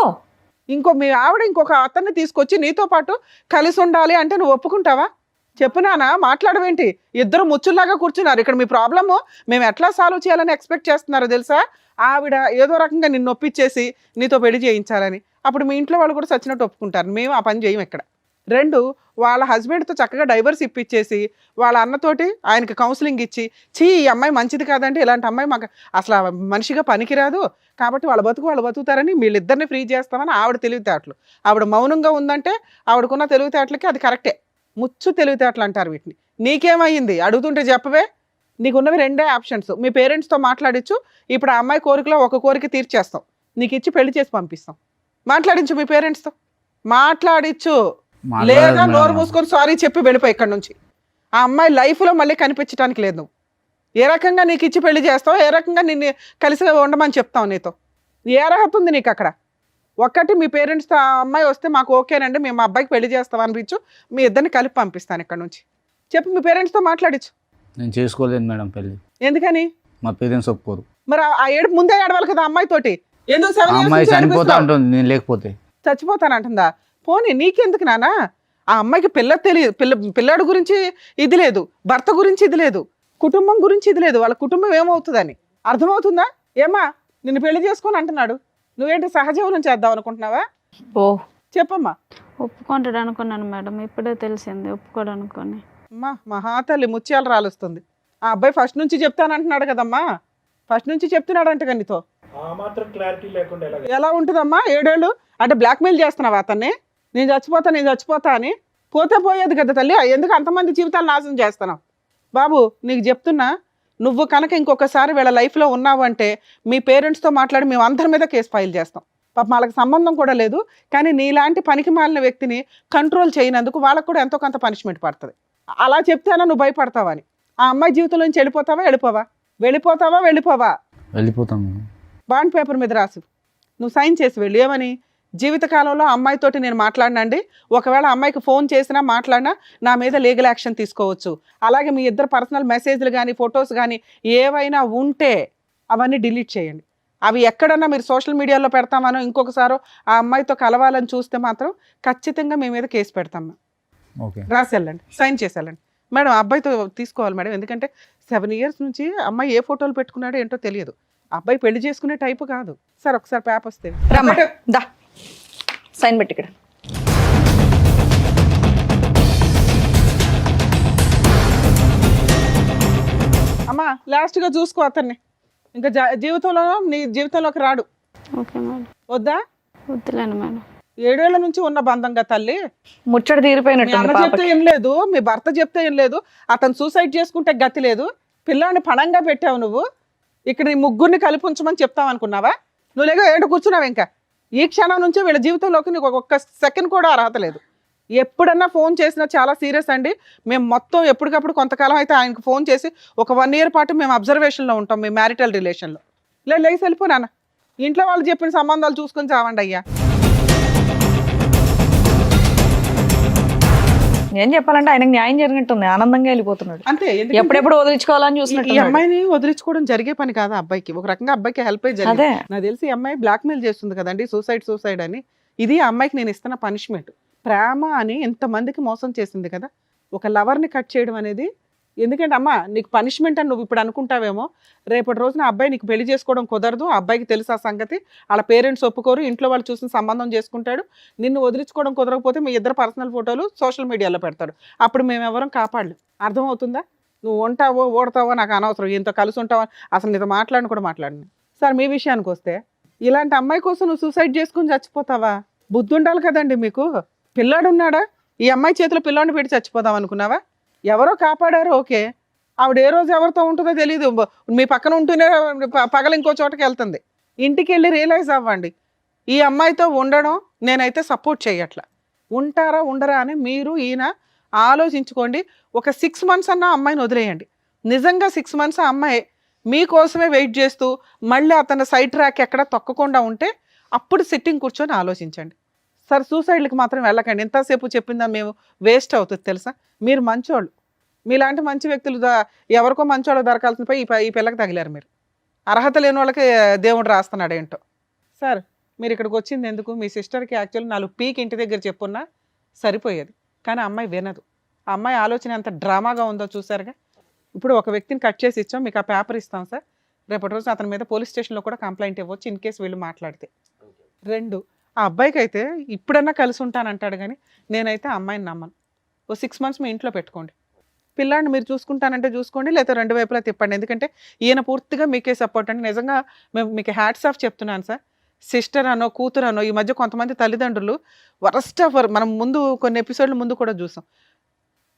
మీ ఆవిడ ఇంకొక అతన్ని తీసుకొచ్చి నీతో పాటు కలిసి ఉండాలి అంటే నువ్వు ఒప్పుకుంటావా? చెప్పునానా, మాట్లాడవేంటి? ఇద్దరు ముచ్చుల్లాగా కూర్చున్నారు ఇక్కడ. మీ ప్రాబ్లము మేము ఎట్లా సాల్వ్ చేయాలని ఎక్స్పెక్ట్ చేస్తున్నారో తెలుసా? ఆవిడ ఏదో రకంగా నిన్ను ఒప్పించేసి నీతో పెళ్లి చేయించాలని. అప్పుడు మీ ఇంట్లో వాళ్ళు కూడా సచ్చినట్టు ఒప్పుకుంటారు. మేము ఆ పని చేయం ఇక్కడ. 2, వాళ్ళ హస్బెండ్తో చక్కగా డైవర్స్ ఇప్పించేసి వాళ్ళ అన్నతోటి ఆయనకి కౌన్సిలింగ్ ఇచ్చి, ఈ అమ్మాయి మంచిది కాదంటే ఇలాంటి అమ్మాయి మాకు అసలు మనిషిగా పనికిరాదు కాబట్టి వాళ్ళు బతుకుతారని వీళ్ళిద్దరిని ఫ్రీ చేస్తామని ఆవిడ తెలివితేటలు. ఆవిడ మౌనంగా ఉందంటే ఆవిడకున్న తెలివితేటలకి అది కరెక్టే. ముచ్చు తెలివితేటలు అంటారు వీటిని. నీకేమయ్యింది అడుగుతుంటే చెప్పవే. నీకున్నవి 2 ఆప్షన్స్. మీ పేరెంట్స్తో మాట్లాడించు, ఇప్పుడు ఆ అమ్మాయి కోరికలో ఒక కోరిక తీర్చేస్తాం, నీకు ఇచ్చి పెళ్లి చేసి పంపిస్తాం. మాట్లాడించు మీ పేరెంట్స్తో, మాట్లాడించు. లేదా నోరు మూసుకొని సారీ చెప్పి వెళ్ళిపోయి ఇక్కడ నుంచి. ఆ అమ్మాయి లైఫ్లో మళ్ళీ కనిపించడానికి లేదు. నువ్వు ఏ రకంగా నీకు ఇచ్చి పెళ్లి చేస్తావు, ఏ రకంగా నిన్ను కలిసి ఉండమని చెప్తావు, నీతో ఏ అర్హత ఉంది నీకు అక్కడ? ఒక్కటి మీ పేరెంట్స్తో ఆ అమ్మాయి వస్తే మాకు ఓకేనండి, మేము మా అబ్బాయికి పెళ్లి చేస్తాం అనిపించు, మీ ఇద్దరిని కలిపి పంపిస్తాను ఇక్కడ నుంచి చెప్పు. మీ పేరెంట్స్తో మాట్లాడించు. నేను చేసుకోలేదు మేడం పెళ్ళి. ఎందుకని? మా పేరెంట్స్ ఒప్పుకోరు. మరి ఆ ఏడుపు ముందే ఏడవాలి కదా అమ్మాయితోటి. ఎందుకు 7 years అమ్మాయి నుంచి చనిపోతా ఏడిపిస్తున్నావు? ఉంటుంది నేను లేకపోతే. చచ్చిపోతానంటుందా? పోనీ నీకెందుకు నానా? ఆ అమ్మాయికి పిల్లాడు గురించి ఇది లేదు, భర్త గురించి ఇది లేదు, కుటుంబం గురించి ఇది లేదు. వాళ్ళ కుటుంబం ఏమవుతుందని అర్థమవుతుందా? ఏమా నిన్ను పెళ్లి చేసుకొని అంటున్నాడు, నువ్వేంటి సహజీవనం చేద్దాం అనుకుంటున్నావా? ఓ చెప్పమ్మా. ఒప్పుకుంటాడు అనుకున్నాను మేడం, ఇప్పుడే తెలిసింది ఒప్పుకోడు అనుకొని. అమ్మా మహాతల్లి ముత్యాలు రాలుస్తుంది. ఆ అబ్బాయి ఫస్ట్ నుంచి చెప్తానంటున్నాడు కదమ్మా, ఫస్ట్ నుంచి చెప్తున్నాడంట నీతో. ఎలా ఉంటుందమ్మా 7 ఏళ్ళు అంటే బ్లాక్మెయిల్ చేస్తున్నావా అతన్ని? నేను చచ్చిపోతా అని. పోతే పోయేది కదా తల్లి, ఎందుకు అంతమంది జీవితాలు నాశనం చేస్తున్నావు? బాబు నీకు చెప్తున్నా, నువ్వు కనుక ఇంకొకసారి వీళ్ళ లైఫ్లో ఉన్నావు అంటే మీ పేరెంట్స్తో మాట్లాడి మేము అందరి మీద కేసు ఫైల్ చేస్తాం. పాప వాళ్ళకి సంబంధం కూడా లేదు, కానీ నీలాంటి పనికి మాలిన వ్యక్తిని కంట్రోల్ చేయనందుకు వాళ్ళకు కూడా ఎంతో కొంత పనిష్మెంట్ పడుతుంది. అలా చెప్తేనా నువ్వు భయపడతావని? ఆ అమ్మాయి జీవితంలో నుంచి వెళ్ళిపోతావా? వెళ్ళిపోతాను. బాండ్ పేపర్ మీద రాసు, నువ్వు సైన్ చేసి వెళ్ళు. ఏమని? జీవితకాలంలో అమ్మాయితోటి నేను మాట్లాడినండి, ఒకవేళ అమ్మాయికి ఫోన్ చేసినా మాట్లాడినా నా మీద లీగల్ యాక్షన్ తీసుకోవచ్చు. అలాగే మీ ఇద్దరు పర్సనల్ మెసేజ్లు కానీ ఫొటోస్ కానీ ఏవైనా ఉంటే అవన్నీ డిలీట్ చేయండి. అవి ఎక్కడన్నా మీరు సోషల్ మీడియాలో పెడతామనో ఇంకొకసారో ఆ అమ్మాయితో కలవాలని చూస్తే మాత్రం ఖచ్చితంగా మీ మీద కేసు పెడతాం. రాసి వెళ్ళండి, సైన్ చేసి వెళ్ళండి. మేడం అబ్బాయితో తీసుకోవాలి మేడం, ఎందుకంటే 7 years నుంచి అమ్మాయి ఏ ఫోటోలు పెట్టుకున్నాడో ఏంటో తెలియదు. అబ్బాయి పెళ్లి చేసుకునే టైపు కాదు. సార్ ఒకసారి పేపర్స్ దా సైన్ పెట్టి ఇక్కడ. అమ్మా లాస్ట్గా చూసుకో అతన్ని, ఇంకా నీ జీవితంలోకి రాడు. Okay madam. వద్దా? వద్దులేను మేడం. 7 ఏళ్ల నుంచి ఉన్న బంధంగా తల్లి. ముచ్చట మీ తీరిపోయినట్టు అన్న చెప్తే ఏం లేదు, మీ భర్త చెప్తే ఏం లేదు, అతను సూసైడ్ చేసుకుంటే గతి లేదు. పిల్లాన్ని పణంగా పెట్టావు నువ్వు. ఇక్కడ నీ ముగ్గురిని కలిపి ఉంచమని చెప్తావు అనుకున్నావా? నువ్వు లేక ఏంటో కూర్చున్నావు. ఇంకా ఈ క్షణం నుంచి వీళ్ళ జీవితంలోకి నీకు ఒక్క సెకండ్ కూడా అర్హత లేదు. ఎప్పుడన్నా ఫోన్ చేసినా చాలా సీరియస్ అండి. మేము మొత్తం ఎప్పటికప్పుడు కొంతకాలం అయితే ఆయనకు ఫోన్ చేసి ఒక 1 year పాటు మేము అబ్జర్వేషన్లో ఉంటాం, మేము మ్యారిటల్ రిలేషన్లో. లేచి వెళ్ళిపో నాన్న, ఇంట్లో వాళ్ళు చెప్పిన సంబంధాలు చూసుకొని చావండి అయ్యా. ఏం చెప్పాలంటే ఆయనకు న్యాయం జరిగినట్టుంది, ఆనందంగా వెళ్ళిపోతున్నాడు. అంతే. ఎప్పుడెప్పుడు వదిలించుకోవాలని ఈ చూసినట్టు. అమ్మాయిని వదిలించుకోవడం జరిగే పని కాదు అబ్బాయికి. ఒక రకంగా అబ్బాయికి హెల్ప్ అయ్యి జరిగింది. అదే నాకు తెలిసి ఈ అమ్మాయి బ్లాక్మెయిల్ చేస్తుంది కదండి, సూసైడ్ అని. ఇది ఆ అమ్మాయికి నేను ఇస్తున్న పనిష్మెంట్. ప్రేమ అని ఎంతమందికి మోసం చేసింది కదా. ఒక లవర్ని కట్ చేయడం అనేది, ఎందుకంటే అమ్మ నీకు పనిష్మెంట్ అని నువ్వు ఇప్పుడు అనుకుంటావేమో, రేపటి రోజున ఆ అబ్బాయి నీకు పెళ్లి చేసుకోవడం కుదరదు, ఆ అబ్బాయికి తెలుసు ఆ సంగతి, వాళ్ళ పేరెంట్స్ ఒప్పుకోరు, ఇంట్లో వాళ్ళు చూసిన సంబంధం చేసుకుంటాడు, నిన్ను వదిలించుకోవడం కుదరకపోతే మీ ఇద్దరు పర్సనల్ ఫోటోలు సోషల్ మీడియాలో పెడతాడు, అప్పుడు మేము ఎవరం కాపాడలేం. అర్థమవుతుందా? నువ్వు ఉంటావో ఓడతావో నాకు అనవసరం, ఇంత కలిసి ఉంటావో అసలు నీతో మాట్లాడిన కూడా మాట్లాడిన. సార్ మీ విషయానికి వస్తే, ఇలాంటి అమ్మాయి కోసం నువ్వు సూసైడ్ చేసుకుని చచ్చిపోతావా? బుద్ధి ఉండాలి కదండి మీకు. పిల్లాడు ఉన్నాడా? ఈ అమ్మాయి చేతిలో పిల్లాడిని పెట్టి చచ్చిపోదాం అనుకున్నావా? ఎవరో కాపాడారు, ఓకే. ఆవిడ ఏ రోజు ఎవరితో ఉంటుందో తెలియదు, మీ పక్కన ఉంటూనే పగలు ఇంకో చోటకి వెళ్తుంది. ఇంటికి వెళ్ళి రియలైజ్ అవ్వండి, ఈ అమ్మాయితో ఉండడం నేనైతే సపోర్ట్ చేయట్లా. ఉంటారా ఉండరా అని మీరు ఈయన ఆలోచించుకోండి. ఒక 6 months అన్న అమ్మాయిని వదిలేయండి. నిజంగా 6 months ఆ అమ్మాయి మీకోసమే వెయిట్ చేస్తూ మళ్ళీ అతను సైడ్ ట్రాక్ ఎక్కడ తొక్కకుండా ఉంటే అప్పుడు సిట్టింగ్ కూర్చొని ఆలోచించండి. సార్ సూసైడ్కి మాత్రం వెళ్ళకండి. ఎంతసేపు చెప్పిందా మేము వేస్ట్ అవుతుంది తెలుసా. మీరు మంచోళ్ళు, మీలాంటి మంచి వ్యక్తులు ఎవరికో మంచోళ్ళు దొరకాల్సిన పోయి ఈ పిల్లకి తగిలారు. మీరు అర్హత లేని వాళ్ళకి దేవుడు రాస్తున్నాడు ఏంటో. సార్ మీరు ఇక్కడికి వచ్చింది ఎందుకు? మీ సిస్టర్కి యాక్చువల్లీ 4 పీక్ ఇంటి దగ్గర చెప్పున్నా సరిపోయేది, కానీ అమ్మాయి వినదు. ఆ అమ్మాయి ఆలోచన ఎంత డ్రామాగా ఉందో చూసారుగా. ఇప్పుడు ఒక వ్యక్తిని కట్ చేసి ఇచ్చాం, మీకు ఆ పేపర్ ఇస్తాం సార్, రేపటి రోజు అతని మీద పోలీస్ స్టేషన్లో కూడా కంప్లైంట్ ఇవ్వచ్చు ఇన్ కేసు వీళ్ళు మాట్లాడితే. 2, ఆ అబ్బాయికి అయితే ఇప్పుడన్నా కలిసి ఉంటానంటాడు, కానీ నేనైతే ఆ అమ్మాయిని నమ్మను. ఓ 6 months మీ ఇంట్లో పెట్టుకోండి, పిల్లాడిని మీరు చూసుకుంటానంటే చూసుకోండి, లేకపోతే 2 వైపులా తిప్పండి. ఎందుకంటే ఈయన పూర్తిగా మీకే సపోర్ట్ అండి. నిజంగా మేము మీకు హ్యాట్స్ ఆఫ్ చెప్తున్నాను సార్. సిస్టర్ అనో కూతురు అనో, ఈ మధ్య కొంతమంది తల్లిదండ్రులు వరస్ట్ ఆఫ్, మనం ముందు కొన్ని ఎపిసోడ్ల ముందు కూడా చూసాం,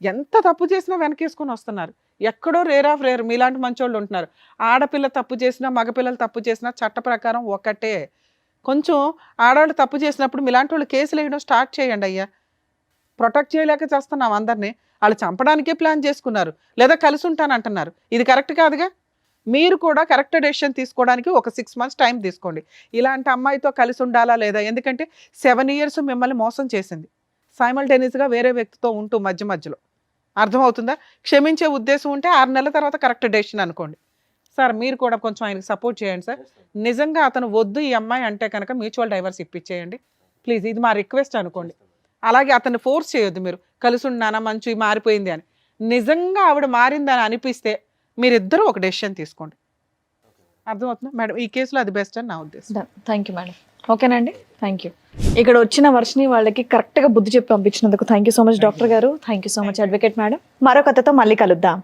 ఎంత తప్పు చేసినా వెనకేసుకొని వస్తున్నారు. ఎక్కడో రేర్ ఆఫ్ రేర్ మీలాంటి మంచోళ్ళు ఉంటున్నారు. ఆడపిల్ల తప్పు చేసినా మగపిల్లలు తప్పు చేసినా చట్ట ప్రకారం ఒకటే. కొంచెం ఆడవాళ్ళు తప్పు చేసినప్పుడు మీలాంటి వాళ్ళు కేసులు వేయడం స్టార్ట్ చేయండి అయ్యా. ప్రొటెక్ట్ చేయలేక చేస్తున్నాం అందరినీ. వాళ్ళు చంపడానికే ప్లాన్ చేసుకున్నారు, లేదా కలిసి ఉంటానంటున్నారు. ఇది కరెక్ట్ కాదుగా. మీరు కూడా కరెక్ట్ డెసిషన్ తీసుకోవడానికి ఒక 6 months టైం తీసుకోండి. ఇలాంటి అమ్మాయితో కలిసి ఉండాలా లేదా? ఎందుకంటే 7 years మిమ్మల్ని మోసం చేసింది, సైమల్టేనియస్గా వేరే వ్యక్తితో ఉంటూ మధ్యలో. అర్థమవుతుందా? క్షమించే ఉద్దేశం ఉంటే 6 నెలల తర్వాత కరెక్ట్ డెసిషన్ అనుకోండి. సార్ మీరు కూడా కొంచెం ఆయనకి సపోర్ట్ చేయండి సార్. నిజంగా అతను వద్దు ఈ అమ్మాయి అంటే కనుక మ్యూచువల్ డైవర్స్ ఇప్పించేయండి ప్లీజ్, ఇది మా రిక్వెస్ట్ అనుకోండి. అలాగే అతన్ని ఫోర్స్ చేయొద్దు, మీరు కలిసి ఉన్నానా మంచి మారిపోయింది అని. నిజంగా ఆవిడ మారిందని అనిపిస్తే మీరిద్దరూ ఒక డెసిషన్ తీసుకోండి. అర్థమవుతుందా మేడం? ఈ కేసులో అది బెస్ట్ అని నా ఉద్దేశం. Thank you madam. ఓకేనండి, థ్యాంక్ యూ. ఇక్కడ వచ్చిన వర్షిని వాళ్ళకి కరెక్ట్గా బుద్ధి చెప్పి పంపించినందుకు thank you so much doctor గారు. Thank you so much advocate madam. మరో కథతో మళ్ళీ కలుద్దాం.